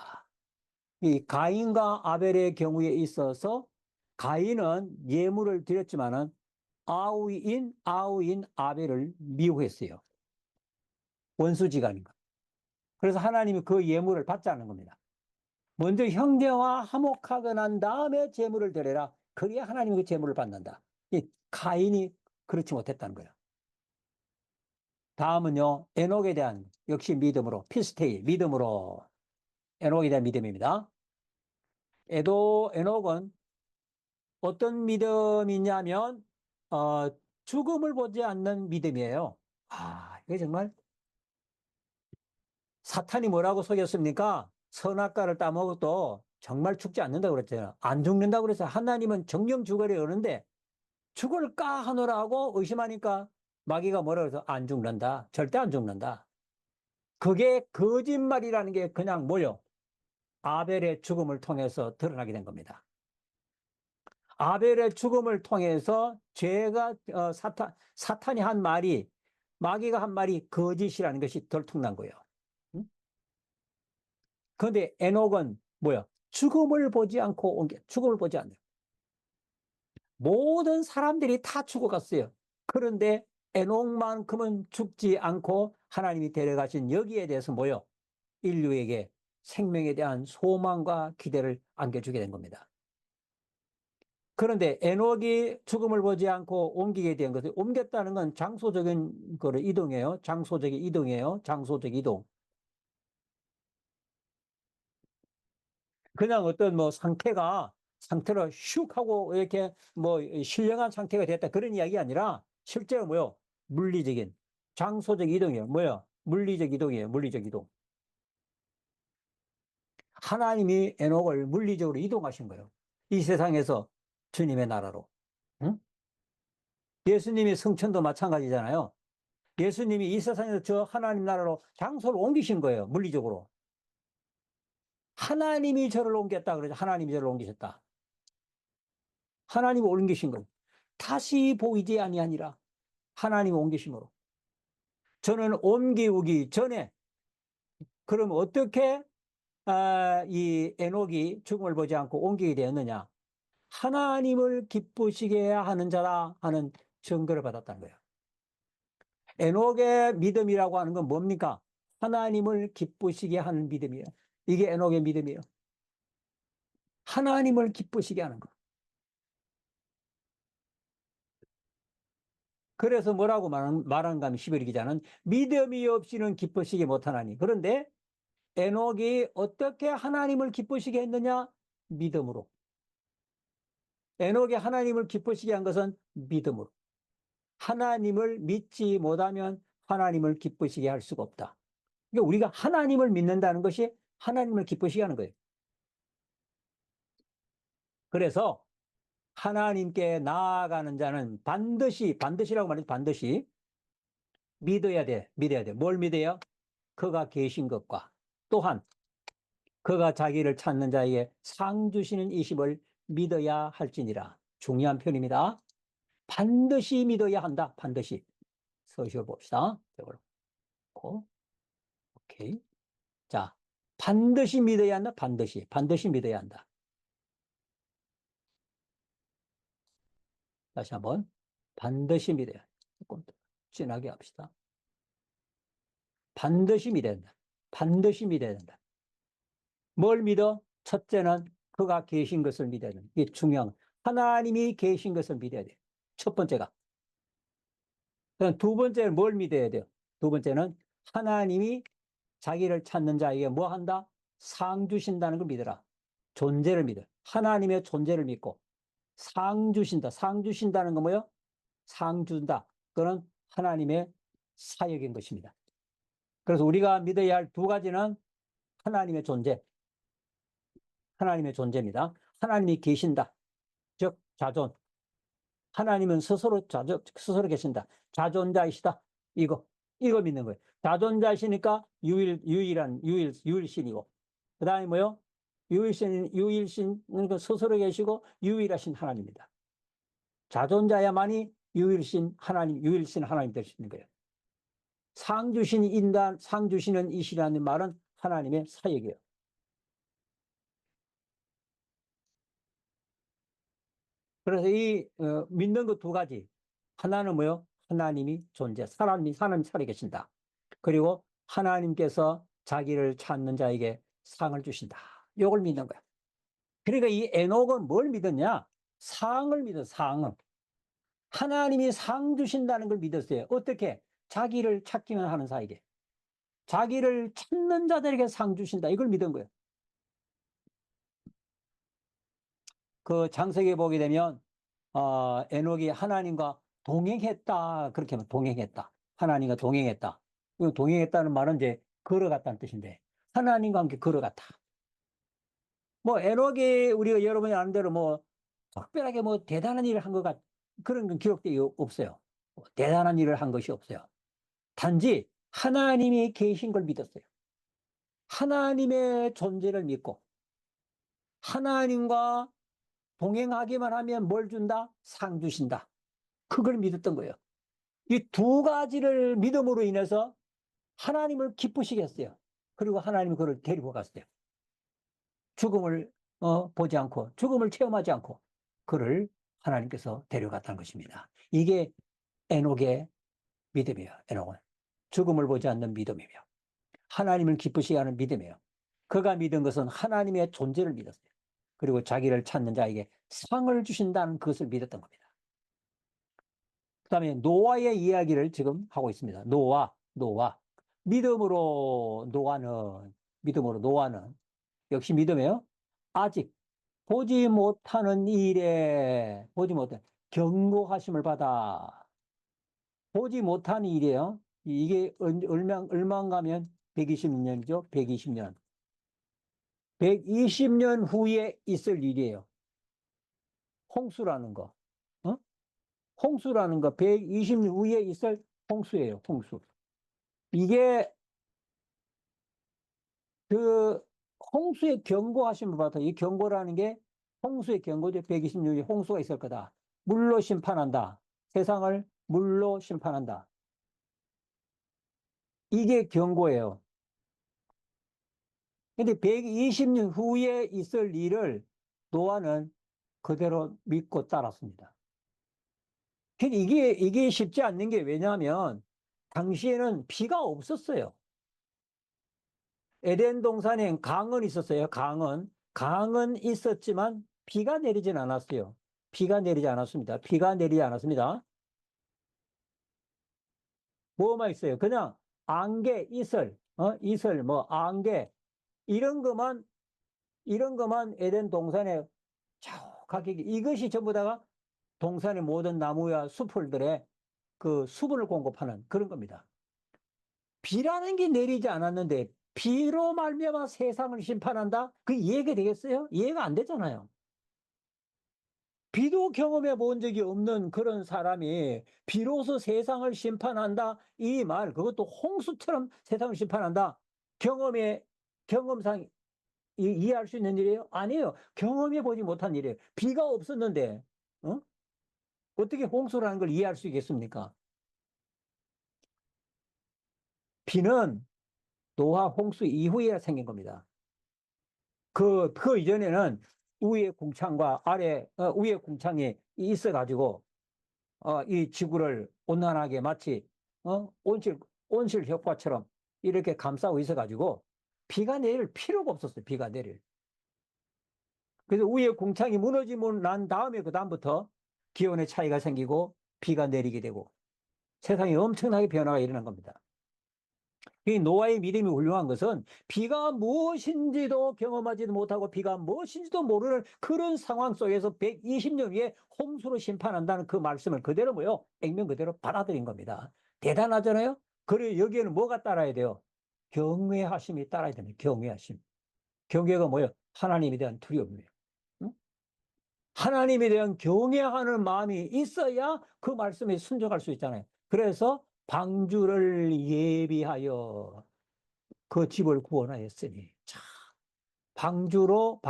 이 가인과 아벨의 경우에 있어서 가인은 예물을 드렸지만은 아우인 아벨을 미워했어요. 원수지간인 거. 그래서 하나님이 그 예물을 받지 않는 겁니다. 먼저 형제와 화목하고 난 다음에 제물을 드려라. 그래야 하나님이 그 제물을 받는다. 이 가인이 그렇지 못했다는 거예요. 다음은요, 에녹에 대한 역시 믿음으로, 피스테이, 믿음으로, 에녹에 대한 믿음입니다. 에녹은 어떤 믿음이냐면, 죽음을 보지 않는 믿음이에요. 이게 정말, 사탄이 뭐라고 속였습니까? 선악과를 따먹어도 정말 죽지 않는다고 그랬잖아요. 안 죽는다고 그래서 하나님은 정령 죽으려 그러는데, 죽을까 하노라고 의심하니까 마귀가 뭐라 그래서 안 죽는다. 절대 안 죽는다. 그게 거짓말이라는 게 그냥 뭐요? 아벨의 죽음을 통해서 드러나게 된 겁니다. 아벨의 죽음을 통해서 죄가 사탄이 한 말이 마귀가 한 말이 거짓이라는 것이 들통난 거예요. 그런데 에녹은 뭐야? 죽음을 보지 않고 온 게 죽음을 보지 않는 모든 사람들이 다 죽어갔어요. 그런데 에녹만큼은 죽지 않고 하나님이 데려가신 여기에 대해서 뭐요? 인류에게 생명에 대한 소망과 기대를 안겨주게 된 겁니다. 그런데 에녹이 죽음을 보지 않고 옮기게 된 것을 옮겼다는 건 장소적인 거를 이동이에요. 장소적인 이동이에요. 장소적 이동. 그냥 어떤 뭐 상태로 슉 하고 이렇게 뭐 신령한 상태가 됐다 그런 이야기 아니라 실제로 뭐요? 물리적인 장소적 이동이에요. 뭐요? 물리적 이동이에요. 물리적 이동. 하나님이 에녹을 물리적으로 이동하신 거예요. 이 세상에서 주님의 나라로. 응? 예수님이 성천도 마찬가지잖아요. 예수님이 이 세상에서 저 하나님 나라로 장소를 옮기신 거예요. 물리적으로. 하나님이 저를 옮겼다 그러죠. 하나님이 저를 옮기셨다. 하나님이 옮기신 거예요. 다시 보이지 아니하니라. 하나님이 옮기심으로. 저는 옮기우기 전에 그럼 어떻게 이 에녹이 죽음을 보지 않고 옮기게 되었느냐? 하나님을 기쁘시게 하는 자라 하는 증거를 받았다는 거예요. 에녹의 믿음이라고 하는 건 뭡니까? 하나님을 기쁘시게 하는 믿음이에요. 이게 에녹의 믿음이에요. 하나님을 기쁘시게 하는 거. 그래서 뭐라고 말하는가 하면 11 기자는 믿음이 없이는 기쁘시게 못하나니. 그런데 에녹이 어떻게 하나님을 기쁘시게 했느냐? 믿음으로. 에녹이 하나님을 기쁘시게 한 것은 믿음으로. 하나님을 믿지 못하면 하나님을 기쁘시게 할 수가 없다. 그러니까 우리가 하나님을 믿는다는 것이 하나님을 기쁘시게 하는 거예요. 그래서 하나님께 나아가는 자는 반드시라고 말해도 반드시 믿어야 돼. 믿어야 돼. 뭘 믿어요? 그가 계신 것과 또한 그가 자기를 찾는 자에게 상 주시는 이심을 믿어야 할지니라. 중요한 편입니다. 반드시 믿어야 한다. 반드시. 서식을 봅시다. 이걸 놓고. 오케이. 자, 반드시 믿어야 한다. 반드시 믿어야 한다. 다시 한번. 반드시 믿어야 한다. 조금 더 진하게 합시다. 반드시 믿어야 한다. 반드시 믿어야 된다. 뭘 믿어? 첫째는 그가 계신 것을 믿어야 된다. 이게 중요한 하나님이 계신 것을 믿어야 돼. 첫 번째가. 그럼 두 번째는 뭘 믿어야 돼요? 두 번째는 하나님이 자기를 찾는 자에게 뭐 한다? 상 주신다는 걸 믿어라. 존재를 믿어. 하나님의 존재를 믿고 상 주신다. 상 주신다는 건 뭐요? 상 준다. 그건 하나님의 사역인 것입니다. 그래서 우리가 믿어야 할 두 가지는 하나님의 존재, 하나님의 존재입니다. 하나님이 계신다. 즉 자존. 하나님은 스스로 계신다. 자존자이시다. 이거 믿는 거예요. 자존자이시니까 유일신이고. 그 다음에 뭐요? 유일신은 그 스스로 계시고 유일하신 하나님입니다. 자존자야만이 유일신 하나님 될 수 있는 거예요. 상 주시는 이시라는 말은 하나님의 사역이에요. 그래서 믿는 것 두 가지. 하나는 뭐요? 하나님이 존재, 사람이 살아계신다. 그리고 하나님께서 자기를 찾는 자에게 상을 주신다. 이걸 믿는 거야. 그러니까 이 에녹은 뭘 믿었냐? 상을 믿어, 상을. 하나님이 상 주신다는 걸 믿었어요. 어떻게? 자기를 찾기만 하는 사에게. 자기를 찾는 자들에게 상 주신다. 이걸 믿은 거예요. 그 장세기에 보게 되면 에녹이 하나님과 동행했다. 그렇게 하면 동행했다. 하나님과 동행했다. 동행했다는 말은 이제 걸어갔다는 뜻인데 하나님과 함께 걸어갔다. 뭐 에녹이 우리가 여러분이 아는 대로 뭐 특별하게 뭐 대단한 일을 한 것 그런 건 기록되어 없어요. 대단한 일을 한 것이 없어요. 단지 하나님이 계신 걸 믿었어요. 하나님의 존재를 믿고 하나님과 동행하기만 하면 뭘 준다? 상 주신다. 그걸 믿었던 거예요. 이 두 가지를 믿음으로 인해서 하나님을 기쁘시게 했어요. 그리고 하나님이 그를 데리고 갔어요. 죽음을 보지 않고 죽음을 체험하지 않고 그를 하나님께서 데려갔다는 것입니다. 이게 에녹의 믿음이에요. 에녹은 죽음을 보지 않는 믿음이며 하나님을 기쁘시게 하는 믿음이에요. 그가 믿은 것은 하나님의 존재를 믿었어요. 그리고 자기를 찾는 자에게 상을 주신다는 것을 믿었던 겁니다. 그 다음에 노아의 이야기를 지금 하고 있습니다. 노아. 믿음으로 노아는 역시 믿음이에요. 아직 보지 못한 경고하심을 받아 보지 못한 일이에요. 이게 얼마인가 하면 120년이죠. 120년. 120년 후에 있을 일이에요. 홍수라는 거. 어? 홍수라는 거 120년 후에 있을 홍수예요. 홍수. 이게 그 홍수의 경고하심을 받아. 이 경고라는 게 홍수의 경고죠. 120년에 홍수가 있을 거다. 물로 심판한다. 세상을 물로 심판한다. 이게 경고예요. 근데 120년 후에 있을 일을 노아는 그대로 믿고 따랐습니다. 근데 이게 쉽지 않는 게 왜냐하면 당시에는 비가 없었어요. 에덴 동산에 강은 있었어요. 강은 있었지만 비가 내리진 않았어요. 비가 내리지 않았습니다. 비가 내리지 않았습니다. 뭐만 있어요? 그냥 안개, 이슬, 뭐 안개 이런 것만 에덴 동산에 쫙하게 이것이 전부 다가 동산의 모든 나무와 숲들의 그 수분을 공급하는 그런 겁니다. 비라는 게 내리지 않았는데 비로 말미암아 세상을 심판한다? 그 이해가 되겠어요? 이해가 안 되잖아요. 비도 경험해 본 적이 없는 그런 사람이 비로소 세상을 심판한다? 이 말, 그것도 홍수처럼 세상을 심판한다. 경험상 이해할 수 있는 일이에요? 아니에요. 경험해 보지 못한 일이에요. 비가 없었는데, 어? 어떻게 홍수라는 걸 이해할 수 있겠습니까? 비는 노아 홍수 이후에 생긴 겁니다. 그 이전에는 위에 궁창과 위에 궁창이 있어가지고, 이 지구를 온난하게 마치, 온실 효과처럼 이렇게 감싸고 있어가지고, 비가 내릴 필요가 없었어요. 비가 내릴. 그래서 위에 궁창이 무너지고 난 다음에 그다음부터 기온의 차이가 생기고 비가 내리게 되고 세상이 엄청나게 변화가 일어난 겁니다. 이 노아의 믿음이 훌륭한 것은 비가 무엇인지도 경험하지도 못하고 비가 무엇인지도 모르는 그런 상황 속에서 120년 후에 홍수로 심판한다는 그 말씀을 그대로 뭐요? 액면 그대로 받아들인 겁니다. 대단하잖아요? 그리고 여기에는 뭐가 따라야 돼요? 경외하심이 따라야 됩니다. 경외하심. 경외가 뭐예요? 하나님에 대한 두려움이에요. 응? 하나님에 대한 경외하는 마음이 있어야 그 말씀에 순종할 수 있잖아요. 그래서 방주를 예비하여 그 집을 구원하였으니. 자, 방주로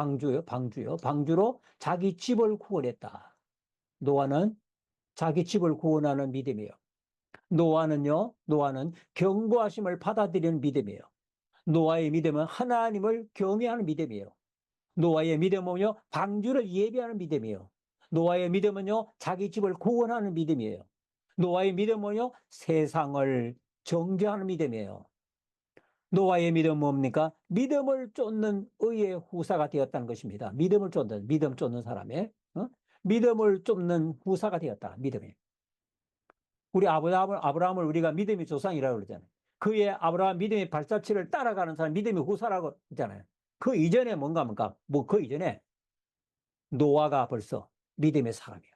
자기 집을 구원했다. 노아는 자기 집을 구원하는 믿음이에요. 노아는 경고하심을 받아들이는 믿음이에요. 노아의 믿음은 하나님을 경외하는 믿음이에요. 노아의 믿음은요, 방주를 예비하는 믿음이에요. 노아의 믿음은요, 자기 집을 구원하는 믿음이에요. 노아의 믿음은요, 세상을 정죄하는 믿음이에요. 노아의 믿음은 뭡니까? 믿음을 쫓는 의의 후사가 되었다는 것입니다. 믿음 쫓는 사람의, 믿음을 쫓는 후사가 되었다. 믿음이. 우리 아브라함을 우리가 믿음의 조상이라고 그러잖아요. 그의 아브라함 믿음의 발자취를 따라가는 사람, 믿음의 후사라고 하잖아요. 그 이전에 뭔가, 그 이전에 노아가 벌써 믿음의 사람이야.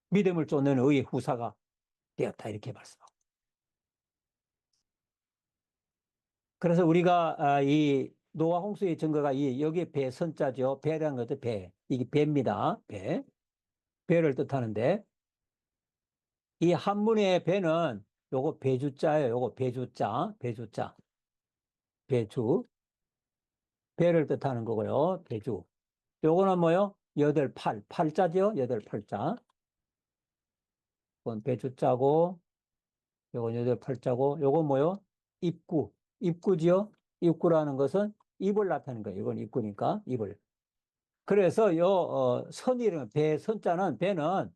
믿음을 쫓는 의의 후사가 되었다. 이렇게 말씀하고. 그래서 우리가 이 노아 홍수의 증거가 여기 배 선자죠. 배라는 것도 배. 이게 배입니다. 배. 배를 뜻하는데 이 한문의 배는 요거 배주자예요. 요거 배주자. 배주. 배를 뜻하는 거고요. 배주. 요거는 뭐요? 팔자죠. 여덟 팔자. 이건 배주자고 요건 여덟 팔자고 요건 뭐요? 입구. 입구지요. 입구라는 것은 입을 나타내는 거예요. 이건 입구니까 입을. 그래서 선이라는 배 선자는 배는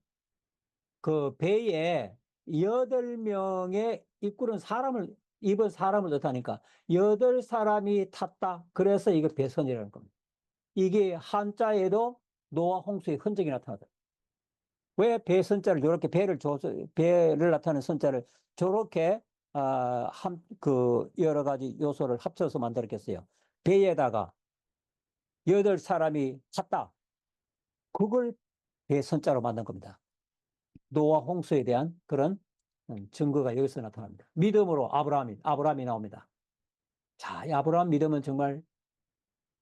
그 배에 8명의 입구는 입은 사람을 뜻하니까 8사람이 탔다. 그래서 이거 배선이라는 겁니다. 이게 한자에도 노아 홍수의 흔적이 나타나다. 왜 배선자를 이렇게 배를 나타내는 선자를 저렇게 여러 가지 요소를 합쳐서 만들었겠어요. 배에다가 8사람이 탔다. 그걸 배선자로 만든 겁니다. 노아 홍수에 대한 그런 증거가 여기서 나타납니다. 믿음으로 아브라함이 나옵니다. 자, 이 아브라함 믿음은 정말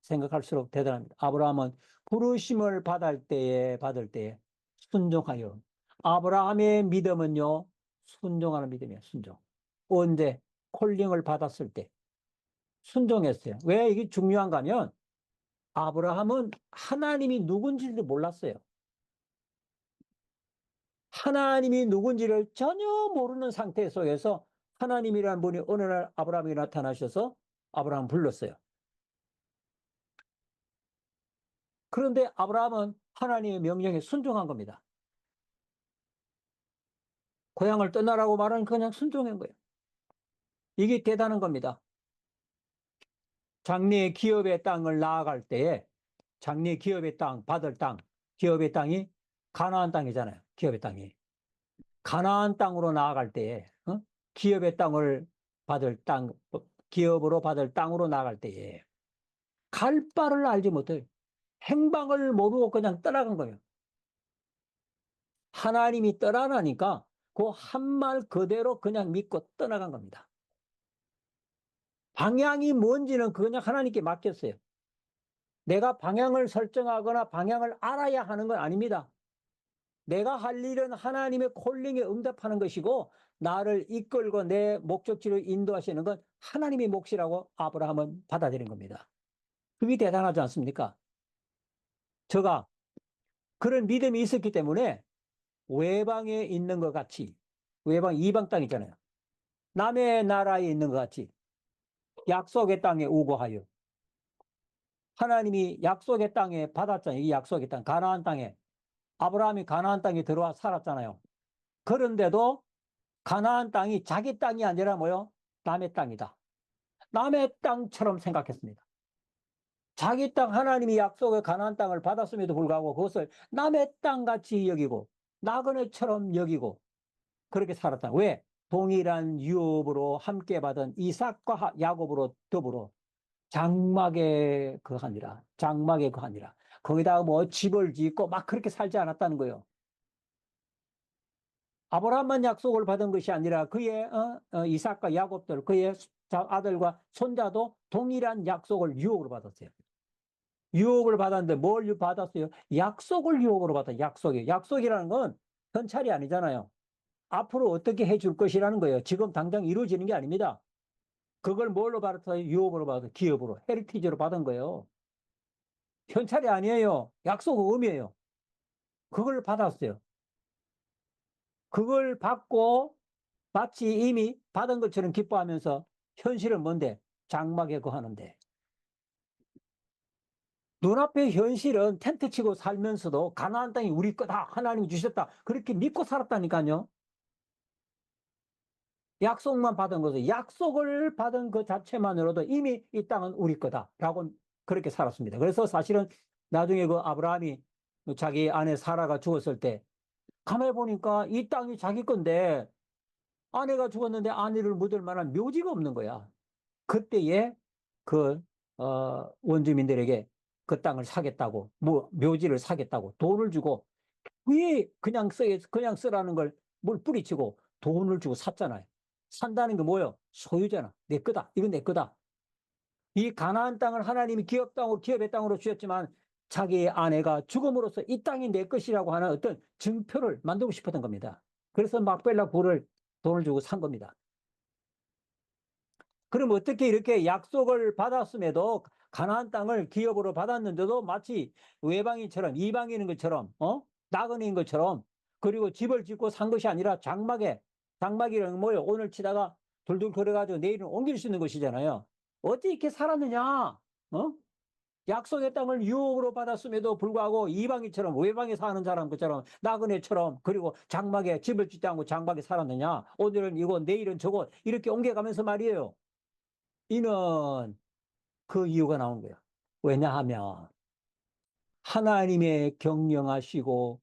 생각할수록 대단합니다. 아브라함은 부르심을 받을 때에 순종하여. 아브라함의 믿음은요, 순종하는 믿음이에요, 순종. 언제? 콜링을 받았을 때 순종했어요. 왜 이게 중요한가 하면 아브라함은 하나님이 누군지를 몰랐어요. 하나님이 누군지를 전혀 모르는 상태 속에서 하나님이라는 분이 어느 날 아브라함에게 나타나셔서 아브라함을 불렀어요. 그런데 아브라함은 하나님의 명령에 순종한 겁니다. 고향을 떠나라고 말하는 그냥 순종한 거예요. 이게 대단한 겁니다. 장래 기업의 땅을 나아갈 때에 장래 기업의 땅, 받을 땅, 기업의 땅이 가나안 땅이잖아요. 기업의 땅이. 가나안 땅으로 나아갈 때에 기업의 땅을 받을 땅, 기업으로 받을 땅으로 나아갈 때에 갈 바를 알지 못해요. 행방을 모르고 그냥 떠나간 거예요. 하나님이 떠나라니까 그 한 말 그대로 그냥 믿고 떠나간 겁니다. 방향이 뭔지는 그냥 하나님께 맡겼어요. 내가 방향을 설정하거나 방향을 알아야 하는 건 아닙니다. 내가 할 일은 하나님의 콜링에 응답하는 것이고 나를 이끌고 내 목적지로 인도하시는 건 하나님의 몫이라고 아브라함은 받아들인 겁니다. 그게 대단하지 않습니까? 저가 그런 믿음이 있었기 때문에 외방에 있는 것 같이 외방 이방 땅 있잖아요. 남의 나라에 있는 것 같이 약속의 땅에 우거하여 하나님이 약속의 땅에 받았잖아요. 이 약속의 땅 가나안 땅에 아브라함이 가나안 땅에 들어와 살았잖아요. 그런데도 가나안 땅이 자기 땅이 아니라 뭐요? 남의 땅이다. 남의 땅처럼 생각했습니다. 자기 땅 하나님이 약속의 가나안 땅을 받았음에도 불구하고 그것을 남의 땅같이 여기고 나그네처럼 여기고 그렇게 살았다. 왜? 동일한 유업으로 함께 받은 이삭과 야곱으로 더불어 장막에 거하니라. 장막에 거하니라. 거기다가 뭐 집을 짓고 막 그렇게 살지 않았다는 거예요. 아브라함만 약속을 받은 것이 아니라 그의 이삭과 야곱들, 그의 아들과 손자도 동일한 약속을 유업으로 받았어요. 유업을 받았는데 뭘 받았어요? 약속을 유업으로 받았어요. 약속이. 약속이라는 건 현찰이 아니잖아요. 앞으로 어떻게 해줄 것이라는 거예요. 지금 당장 이루어지는 게 아닙니다. 그걸 뭘로 받았어요? 유업으로 받았어요. 기업으로. 헤리티지로 받은 거예요. 현찰이 아니에요. 약속 의미예요. 그걸 받았어요. 그걸 받고 마치 이미 받은 것처럼 기뻐하면서 현실은 뭔데? 장막에 거하는데. 눈앞의 현실은 텐트 치고 살면서도 가나안 땅이 우리 거다. 하나님이 주셨다. 그렇게 믿고 살았다니까요. 약속만 받은 것은 약속을 받은 그 자체만으로도 이미 이 땅은 우리 거다라고 그렇게 살았습니다. 그래서 사실은 나중에 그 아브라함이 자기 아내 사라가 죽었을 때 가만히 보니까 이 땅이 자기 건데 아내가 죽었는데 아내를 묻을 만한 묘지가 없는 거야. 그때에 그 원주민들에게 그 땅을 사겠다고 뭐 묘지를 사겠다고 돈을 주고 왜 그냥 쓰라는 걸 뭘 뿌리치고 돈을 주고 샀잖아요. 산다는 게 뭐예요? 소유잖아. 내 거다. 이건 내 거다. 이 가나안 땅을 하나님이 기업의 땅으로 주셨지만 자기의 아내가 죽음으로써 이 땅이 내 것이라고 하는 어떤 증표를 만들고 싶었던 겁니다. 그래서 막벨라 부를 돈을 주고 산 겁니다. 그럼 어떻게 이렇게 약속을 받았음에도 가나안 땅을 기업으로 받았는데도 마치 외방인처럼 이방인인 것처럼 나그네인 것처럼 그리고 집을 짓고 산 것이 아니라 장막이라는 뭐예요? 오늘 치다가 돌돌 걸어가지고 내일은 옮길 수 있는 것이잖아요. 어떻게 이렇게 살았느냐? 약속의 땅을 유업으로 받았음에도 불구하고 이방인처럼 외방에 사는 사람처럼 나그네처럼 그리고 장막에 집을 짓지 않고 장막에 살았느냐? 오늘은 이거 내일은 저거 이렇게 옮겨가면서 말이에요. 이는 그 이유가 나온 거예요. 왜냐하면 하나님의 경영하시고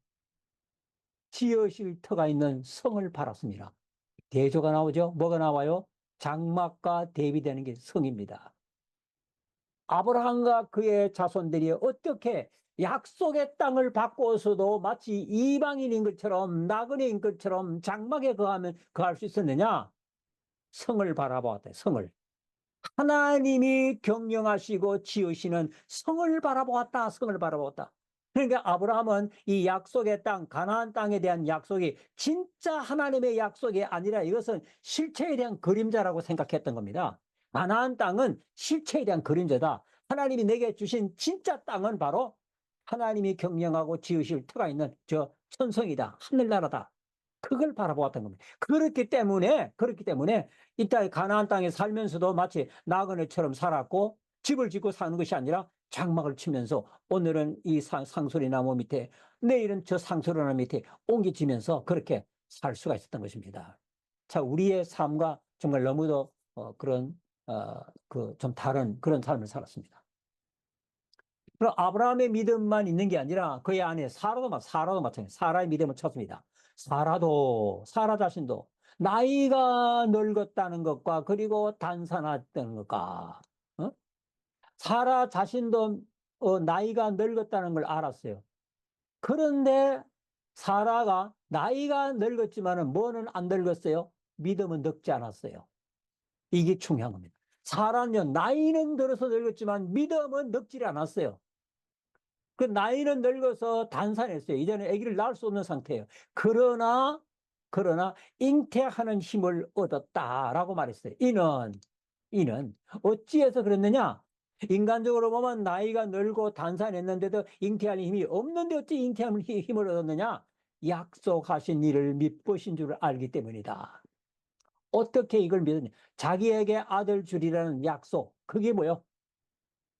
지으실 터가 있는 성을 팔았습니다. 대조가 나오죠? 뭐가 나와요? 장막과 대비되는 게 성입니다. 아브라함과 그의 자손들이 어떻게 약속의 땅을 바꿔서도 마치 이방인인 것처럼 나그네인 것처럼 장막에 거할 수 있었느냐? 성을 바라보았다. 성을. 하나님이 경영하시고 지으시는 성을 바라보았다. 성을 바라보았다. 그러니까 아브라함은 이 약속의 땅, 가나안 땅에 대한 약속이 진짜 하나님의 약속이 아니라 이것은 실체에 대한 그림자라고 생각했던 겁니다. 가나안 땅은 실체에 대한 그림자다. 하나님이 내게 주신 진짜 땅은 바로 하나님이 경영하고 지으실 터가 있는 저 천성이다. 하늘나라다. 그걸 바라보았던 겁니다. 그렇기 때문에 이 땅에 가나안 땅에 살면서도 마치 나그네처럼 살았고 집을 짓고 사는 것이 아니라 장막을 치면서 오늘은 이 상소리 나무 밑에 내일은 저 상소리 나무 밑에 옮기지면서 그렇게 살 수가 있었던 것입니다. 자, 우리의 삶과 정말 너무도 그런 그 좀 다른 그런 삶을 살았습니다. 그럼 아브라함의 믿음만 있는 게 아니라 그의 아내 사라도 마찬가지예요. 사라의 믿음을 찾습니다. 사라 자신도 나이가 늙었다는 것과 그리고 단산했다는 것과 어? 사라 자신도 나이가 늙었다는 걸 알았어요. 그런데 사라가 나이가 늙었지만은 뭐는 안 늙었어요? 믿음은 늙지 않았어요. 이게 중요한 겁니다. 사라는 나이는 들어서 늙었지만 믿음은 늙지 않았어요. 그 나이는 늙어서 단산했어요. 이제는 아기를 낳을 수 없는 상태예요. 그러나 잉태하는 힘을 얻었다라고 말했어요. 이는 어찌해서 그랬느냐? 인간적으로 보면 나이가 늙고 단산했는데도 잉태할 힘이 없는데 어찌 잉태할 힘을 얻었느냐? 약속하신 이를 믿으신 줄을 알기 때문이다. 어떻게 이걸 믿었냐? 자기에게 아들 주리라는 약속. 그게 뭐요?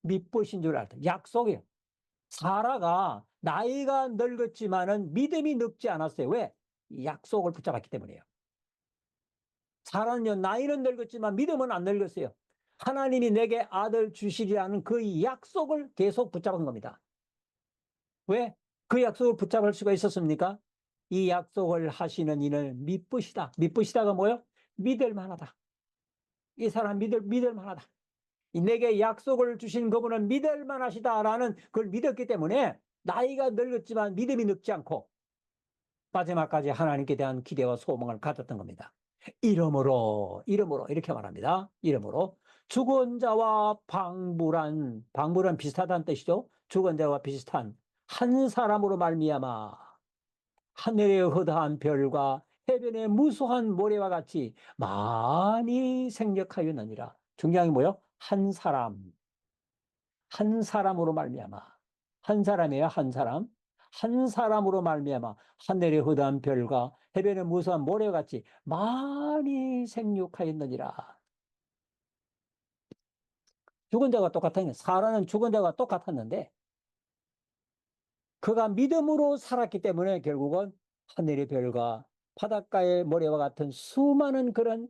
믿으신 줄 알다. 약속이에요. 사라가 나이가 늙었지만은 믿음이 늙지 않았어요. 왜? 약속을 붙잡았기 때문이에요. 사라는요, 나이는 늙었지만 믿음은 안 늙었어요. 하나님이 내게 아들 주시리라는 그 약속을 계속 붙잡은 겁니다. 왜? 그 약속을 붙잡을 수가 있었습니까? 이 약속을 하시는 이는 믿으시다. 믿으시다가 뭐요? 믿을 만하다. 이 사람 믿을 만하다. 내게 약속을 주신 그분은 믿을 만하시다라는 그걸 믿었기 때문에 나이가 늙었지만 믿음이 늙지 않고 마지막까지 하나님께 대한 기대와 소망을 가졌던 겁니다. 이러므로 이렇게 말합니다. 이러므로 죽은 자와 방불한 비슷하다는 뜻이죠. 죽은 자와 비슷한 한 사람으로 말미암아 하늘의 허다한 별과 해변의 무수한 모래와 같이 많이 생력하였느니라. 중요한 게 뭐예요? 한 사람으로 말미암아. 한 사람이에요. 한 사람으로 말미암아 하늘의 허다한 별과 해변의 무수한 모래와 같이 많이 생육하였느니라. 죽은 자가 똑같았는데, 사라는 죽은 자가 똑같았는데 그가 믿음으로 살았기 때문에 결국은 하늘의 별과 바닷가의 모래와 같은 수많은 그런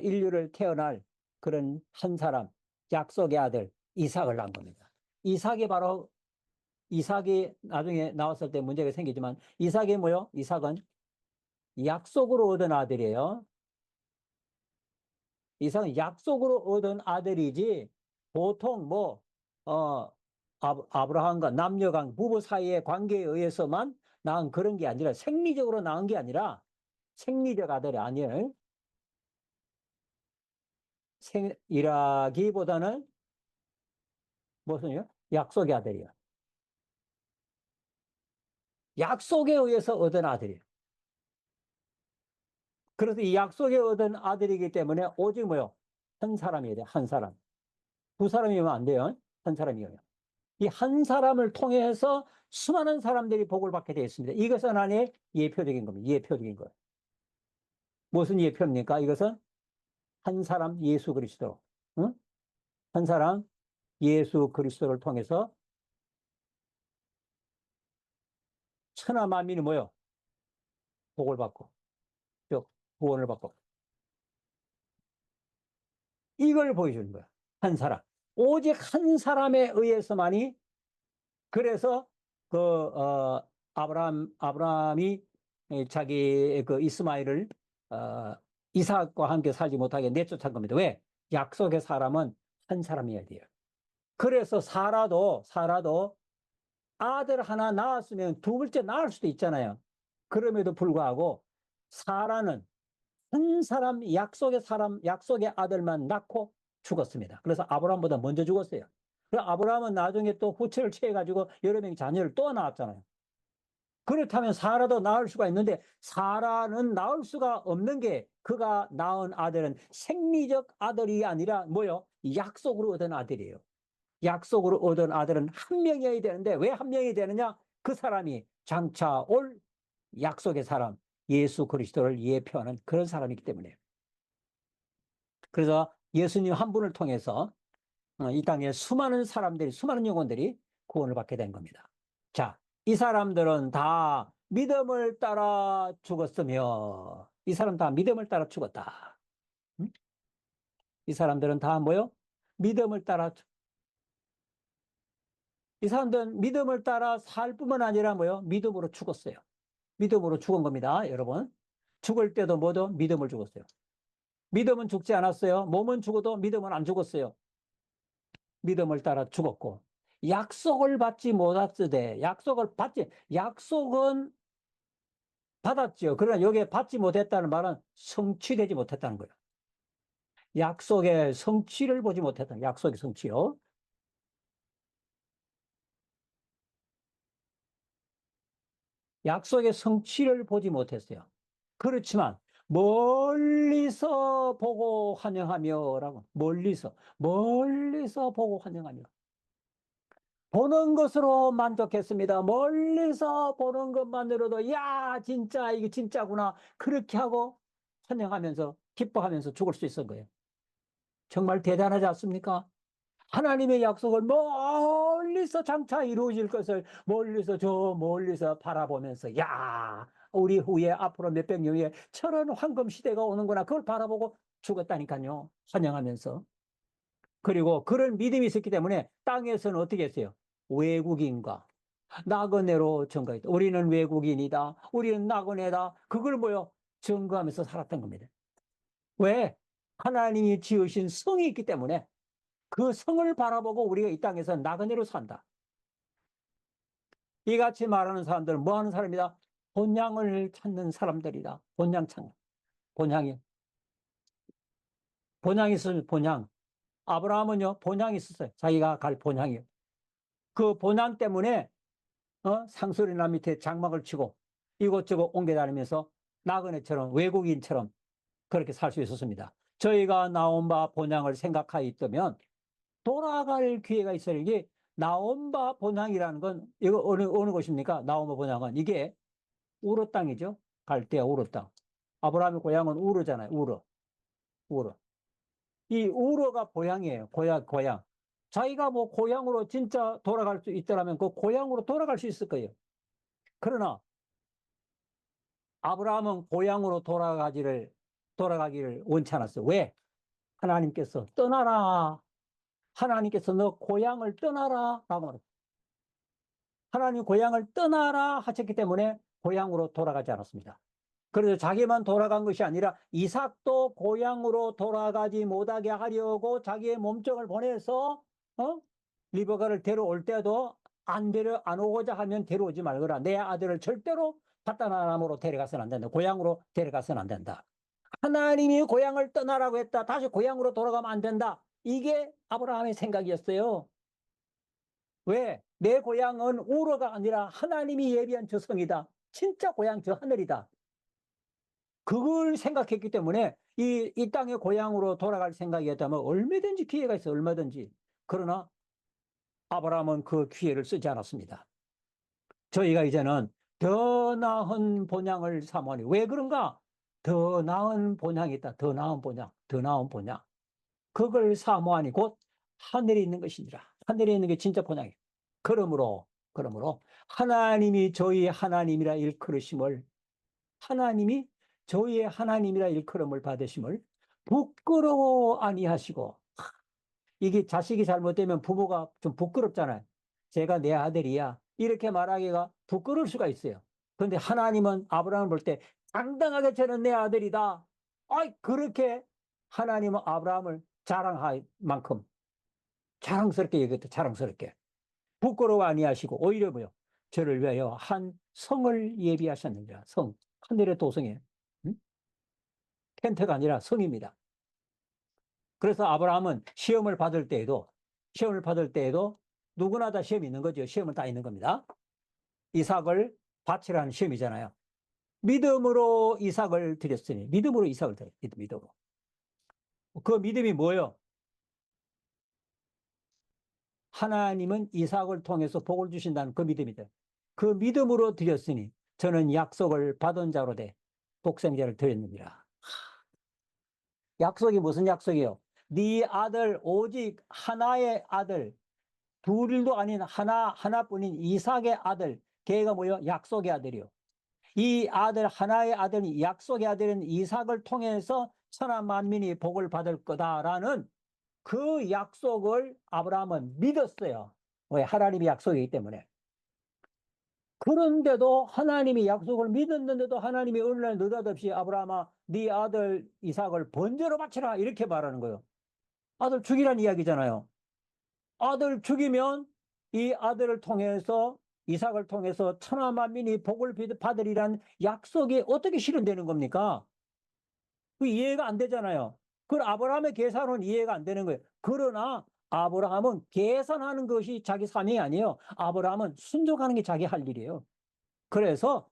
인류를 태어날 그런 한 사람, 약속의 아들 이삭을 낳은 겁니다. 이삭이 나중에 나왔을 때 문제가 생기지만 이삭이 뭐요? 이삭은 약속으로 얻은 아들이에요. 이삭은 약속으로 얻은 아들이지 보통 아브라함과 남녀간 부부 사이의 관계에 의해서만 낳은 그런 게 아니라 생리적으로 낳은 게 아니라 생리적 아들이 아니에요. 일하기보다는 무슨요? 약속의 아들이에요. 약속에 의해서 얻은 아들이에요. 그래서 이 약속에 얻은 아들이기 때문에 오직 뭐요? 한 사람이어야 돼요. 한 사람. 두 사람이면 안 돼요. 한 사람이어요. 이 한 사람을 통해서 수많은 사람들이 복을 받게 되어 있습니다. 이것은 하나님의 예표적인 겁니다. 예표적인 것. 무슨 예표입니까? 이것은 한 사람 예수 그리스도. 응? 한 사람 예수 그리스도를 통해서 천하 만민이 뭐요? 복을 받고, 즉 구원을 받고. 이걸 보여주는 거야. 한 사람. 오직 한 사람에 의해서만이 그래서 아브라함이 자기 그 이스마엘을 이삭과 함께 살지 못하게 내쫓은 겁니다. 왜? 약속의 사람은 한 사람이어야 돼요. 그래서 사라도 아들 하나 낳았으면 두 번째 낳을 수도 있잖아요. 그럼에도 불구하고 사라는 한 사람, 약속의 아들만 낳고 죽었습니다. 그래서 아브라함보다 먼저 죽었어요. 그럼 아브라함은 나중에 또 후처를 취해가지고 여러 명의 자녀를 또 낳았잖아요. 그렇다면 사라도 낳을 수가 있는데 사라는 낳을 수가 없는 게 그가 낳은 아들은 생리적 아들이 아니라 뭐요? 약속으로 얻은 아들이에요. 약속으로 얻은 아들은 한 명이어야 되는데 왜 한 명이 되느냐? 그 사람이 장차 올 약속의 사람 예수 그리스도를 예표하는 그런 사람이기 때문에. 그래서 예수님 한 분을 통해서 이 땅에 수많은 영혼들이 구원을 받게 된 겁니다. 자, 이 사람들은 다 믿음을 따라 죽었으며 이 사람 다 믿음을 따라 죽었다. 응? 이 사람들은 다 뭐요? 믿음을 따라 이 사람들은 믿음을 따라 살 뿐만 아니라 뭐요? 믿음으로 죽었어요. 믿음으로 죽은 겁니다, 여러분. 죽을 때도 뭐도 믿음을 죽었어요. 믿음은 죽지 않았어요. 몸은 죽어도 믿음은 안 죽었어요. 믿음을 따라 죽었고 약속을 받지 못했으되 약속은 받았죠. 그러나 여기에 받지 못했다는 말은 성취되지 못했다는 거예요. 약속의 성취를 보지 못했다. 약속의 성취요. 약속의 성취를 보지 못했어요. 그렇지만 멀리서 보고 환영하며라고 멀리서 보고 환영하며 보는 것으로 만족했습니다. 멀리서 보는 것만으로도 야 진짜 이게 진짜구나 그렇게 하고 환영하면서 기뻐하면서 죽을 수 있었던 거예요. 정말 대단하지 않습니까? 하나님의 약속을 멀리서 장차 이루어질 것을 멀리서 저 멀리서 바라보면서 야 우리 후에 앞으로 몇백 년 후에 저런 황금 시대가 오는구나 그걸 바라보고 죽었다니까요. 환영하면서. 그리고 그런 믿음이 있었기 때문에 땅에서는 어떻게 했어요? 외국인과 나그네로 증거했다. 우리는 외국인이다. 우리는 나그네다. 그걸 뭐요? 증거하면서 살았던 겁니다. 왜? 하나님이 지으신 성이 있기 때문에 그 성을 바라보고 우리가 이 땅에서 나그네로 산다. 이같이 말하는 사람들은 뭐 하는 사람이다? 본향을 찾는 사람들이다. 본향 찾는. 본향이. 본향이 있으면 본향. 아브라함은요, 본향이 있었어요. 자기가 갈 본향이요. 그 본향 때문에 상수리나 밑에 장막을 치고 이곳저곳 옮겨 다니면서 나그네처럼 외국인처럼 그렇게 살 수 있었습니다. 저희가 나온 바 본향을 생각하여 있다면 돌아갈 기회가 있어요. 이게 나온바 본향이라는 건 이거 어느 곳입니까? 나온바 본향은 이게 우르 땅이죠. 갈대아 우르 땅. 아브라함의 고향은 우르잖아요. 우르. 우르. 이 우르가 고향이에요. 고향. 자기가 뭐 고향으로 진짜 돌아갈 수 있더라면 그 고향으로 돌아갈 수 있을 거예요. 그러나 아브라함은 고향으로 돌아가기를 원치 않았어요. 왜? 하나님께서 떠나라. 하나님께서 너 고향을 떠나라. 라고 말했어요. 하나님 고향을 떠나라 하셨기 때문에 고향으로 돌아가지 않았습니다. 그래서 자기만 돌아간 것이 아니라 이삭도 고향으로 돌아가지 못하게 하려고 자기의 몸종을 보내서 리버가를 데려올 때도 안 오고자 하면 데려오지 말거라. 내 아들을 절대로 파다나람으로 데려가서는 안 된다. 고향으로 데려가서는 안 된다. 하나님이 고향을 떠나라고 했다. 다시 고향으로 돌아가면 안 된다. 이게 아브라함의 생각이었어요. 왜? 내 고향은 우러가 아니라 하나님이 예비한 저 성이다. 진짜 고향 저 하늘이다. 그걸 생각했기 때문에 이 땅의 고향으로 돌아갈 생각이었다면 얼마든지 기회가 있어, 얼마든지. 그러나 아브라함은 그 기회를 쓰지 않았습니다. 저희가 이제는 더 나은 본향을 사모하니 왜 그런가? 더 나은 본향이 있다. 더 나은 본향, 더 나은 본향. 그걸 사모하니 곧 하늘에 있는 것이니라. 하늘에 있는 게 진짜 본향이에요. 그러므로 하나님이 저희 하나님이라 일컬으심을 하나님이 저희의 하나님이라 일컬음을 받으심을 부끄러워 아니하시고 이게 자식이 잘못되면 부모가 좀 부끄럽잖아요. 제가 내 아들이야. 이렇게 말하기가 부끄러울 수가 있어요. 그런데 하나님은 아브라함을 볼 때 당당하게 저는 내 아들이다. 그렇게 하나님은 아브라함을 자랑할 만큼 자랑스럽게 얘기했다. 자랑스럽게. 부끄러워 아니하시고 오히려 뭐요? 저를 위하여 한 성을 예비하셨느니라. 성. 하늘의 도성에. 응? 텐트가 아니라 성입니다. 그래서 아브라함은 시험을 받을 때에도 누구나 다 시험이 있는 거죠. 시험은 다 있는 겁니다. 이삭을 바치라는 시험이잖아요. 믿음으로 이삭을 드렸으니 믿음으로 이삭을 드렸어요. 믿음으로. 그 믿음이 뭐예요? 하나님은 이삭을 통해서 복을 주신다는 그 믿음이다. 그 믿음으로 드렸으니 저는 약속을 받은 자로 돼 독생자를 드렸느니라. 약속이 무슨 약속이요? 네 아들 오직 하나의 아들 둘도 아닌 하나뿐인 이삭의 아들 걔가 뭐요? 약속의 아들이요. 이 아들, 하나의 아들, 약속의 아들인 이삭을 통해서 천하 만민이 복을 받을 거다라는 그 약속을 아브라함은 믿었어요. 왜? 하나님의 약속이기 때문에. 그런데도 하나님이 약속을 믿었는데도 하나님이 어느 날 느닷없이 아브라함아, 네 아들 이삭을 번제로 바치라 이렇게 말하는 거예요. 아들 죽이란 이야기잖아요. 아들 죽이면 이 아들을 통해서 이삭을 통해서 천하 만민이 복을 받으리란 약속이 어떻게 실현되는 겁니까? 그 이해가 안 되잖아요. 그 아브라함의 계산은 이해가 안 되는 거예요. 그러나 아브라함은 계산하는 것이 자기 사명이 아니에요. 아브라함은 순종하는 게 자기 할 일이에요. 그래서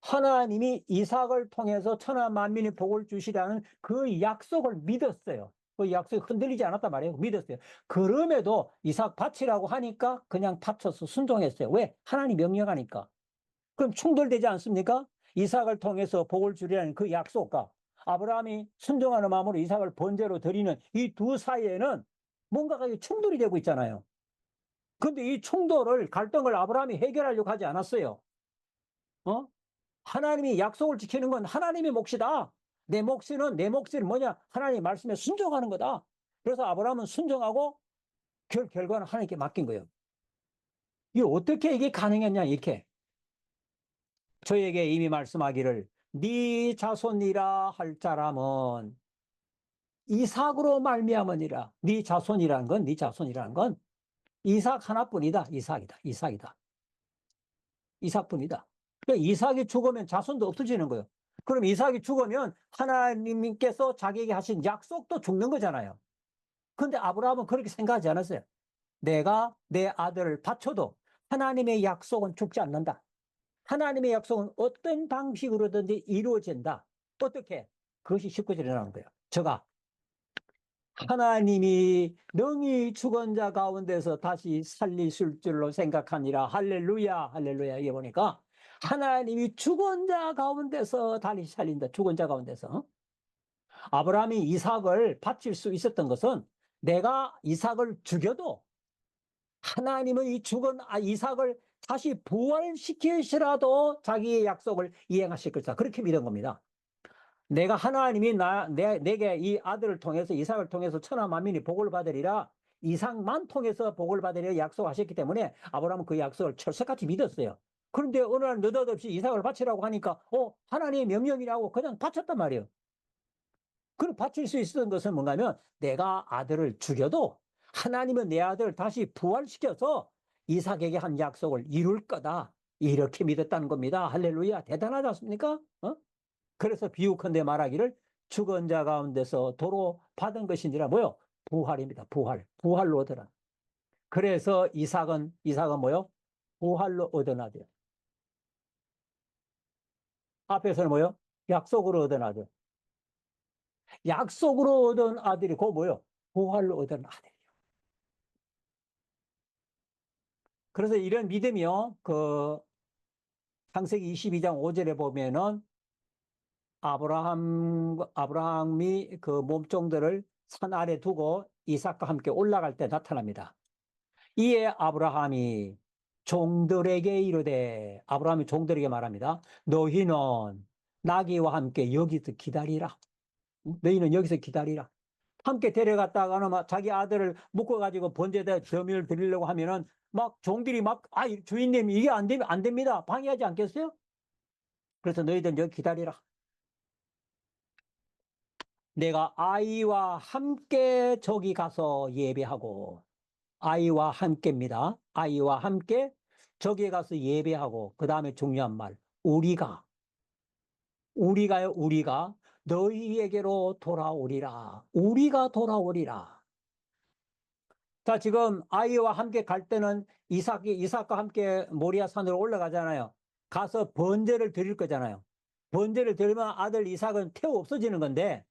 하나님이 이삭을 통해서 천하 만민이 복을 주시라는 그 약속을 믿었어요. 그 약속이 흔들리지 않았단 말이에요. 믿었어요. 그럼에도 이삭 바치라고 하니까 그냥 바쳐서 순종했어요. 왜? 하나님 명령하니까. 그럼 충돌되지 않습니까? 이삭을 통해서 복을 주리라는 그 약속과 아브라함이 순종하는 마음으로 이삭을 번제로 드리는 이 두 사이에는 뭔가가 충돌이 되고 있잖아요. 근데 이 충돌을, 갈등을 아브라함이 해결하려고 하지 않았어요. 어? 하나님이 약속을 지키는 건 하나님의 몫이다. 내 몫은 뭐냐? 하나님 말씀에 순종하는 거다. 그래서 아브라함은 순종하고 결과는 하나님께 맡긴 거예요. 이게 어떻게 이게 가능했냐, 이렇게. 저에게 이미 말씀하기를, 네 자손이라 할 자람은 이삭으로 말미암으니라. 네 자손이라는 건, 네 자손이라는 건 이삭 하나뿐이다. 이삭이다. 이삭뿐이다. 그러니까 이삭이 죽으면 자손도 없어지는 거예요. 그럼 이삭이 죽으면 하나님께서 자기에게 하신 약속도 죽는 거잖아요. 근데 아브라함은 그렇게 생각하지 않았어요. 내가 내 아들을 바쳐도 하나님의 약속은 죽지 않는다. 하나님의 약속은 어떤 방식으로든지 이루어진다. 어떻게? 그것이 19절에 나오는 거예요. 저가 하나님이 능히 죽은 자 가운데서 다시 살리실 줄로 생각하니라. 할렐루야, 할렐루야. 이게 보니까 하나님이 죽은 자 가운데서 다시 살린다. 죽은 자 가운데서. 아브라함이 이삭을 바칠 수 있었던 것은 내가 이삭을 죽여도 하나님은 이 죽은 이삭을 다시 부활시키시라도 자기의 약속을 이행하실 것이다. 그렇게 믿은 겁니다. 내가 하나님이 내게 이 아들을 통해서 이삭을 통해서 천하 만민이 복을 받으리라 이삭만 통해서 복을 받으리라 약속하셨기 때문에 아브라함은 그 약속을 철석같이 믿었어요. 그런데 어느 날 느닷없이 이삭을 바치라고 하니까 하나님의 명령이라고 그냥 바쳤단 말이에요. 그럼 바칠 수 있었던 것은 뭔가 하면 내가 아들을 죽여도 하나님은 내 아들을 다시 부활시켜서 이삭에게 한 약속을 이룰 거다. 이렇게 믿었다는 겁니다. 할렐루야. 대단하지 않습니까? 그래서 비유컨대 말하기를 죽은 자 가운데서 도로 받은 것이니라 뭐요? 부활입니다. 부활로 얻으라. 그래서 이삭은 뭐요? 부활로 얻은 아들. 앞에서는 뭐요? 약속으로 얻은 아들. 약속으로 얻은 아들이 그 뭐요? 부활로 얻은 아들이요. 그래서 이런 믿음이요. 그 창세기 22장 5절에 보면은 아브라함이 그 몸종들을 산 아래 두고 이삭과 함께 올라갈 때 나타납니다. 이에 아브라함이 종들에게 이르되 아브라함이 종들에게 말합니다. 너희는 나귀와 함께 여기서 기다리라. 너희는 여기서 기다리라. 함께 데려갔다가는 막 자기 아들을 묶어가지고 번제대 점유를 드리려고 하면은 막 종들이 주인님 이게 안 됩니다. 방해하지 않겠어요? 그래서 너희들 여기 기다리라. 내가 아이와 함께 저기 가서 예배하고 아이와 함께입니다. 아이와 함께 저기에 가서 예배하고 그 다음에 중요한 말 우리가 너희에게로 돌아오리라. 우리가 돌아오리라. 자, 지금 아이와 함께 갈 때는 이삭과 함께 모리아 산으로 올라가잖아요. 가서 번제를 드릴 거잖아요. 번제를 드리면 아들 이삭은 태워 없어지는 건데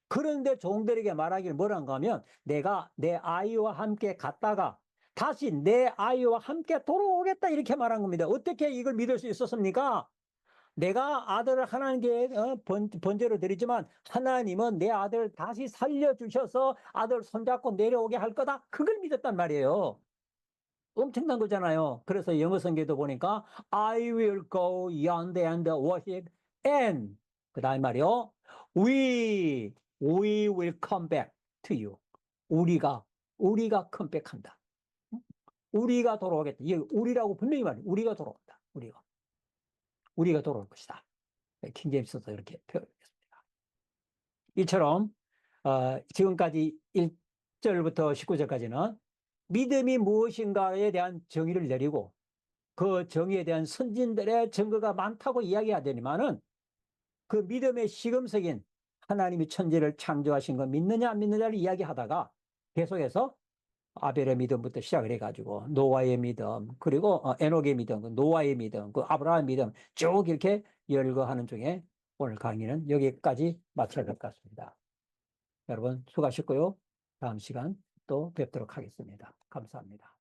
그런데 종들에게 말하기를 뭐란가 하면 내가 내 아이와 함께 갔다가 다시 내 아이와 함께 돌아오겠다 이렇게 말한 겁니다. 어떻게 이걸 믿을 수 있었습니까? 내가 아들을 하나님께 번제로 드리지만 하나님은 내 아들을 다시 살려주셔서 아들 손잡고 내려오게 할 거다. 그걸 믿었단 말이에요. 엄청난 거잖아요. 그래서 영어 성경도 보니까 I will go yonder and worship and 그 다음 말이요. We will come back to you. 우리가 컴백한다. 우리가 돌아오겠다. 이 우리라고 분명히 말해. 우리가 돌아온다. 우리가 돌아올 것이다. 킹제임스도 이렇게 표현했습니다. 이처럼 지금까지 1절부터 19절까지는 믿음이 무엇인가에 대한 정의를 내리고 그 정의에 대한 선진들의 증거가 많다고 이야기하더니만은 그 믿음의 시금석인 하나님이 천지를 창조하신 거 믿느냐 안 믿느냐를 이야기하다가 계속해서 아벨의 믿음부터 시작을 해가지고 노아의 믿음 그리고 에녹의 믿음, 그 노아의 믿음, 그 아브라함의 믿음 쭉 이렇게 열거하는 중에 오늘 강의는 여기까지 마쳐야 될 것 같습니다. 여러분 수고하셨고요. 다음 시간 또 뵙도록 하겠습니다. 감사합니다.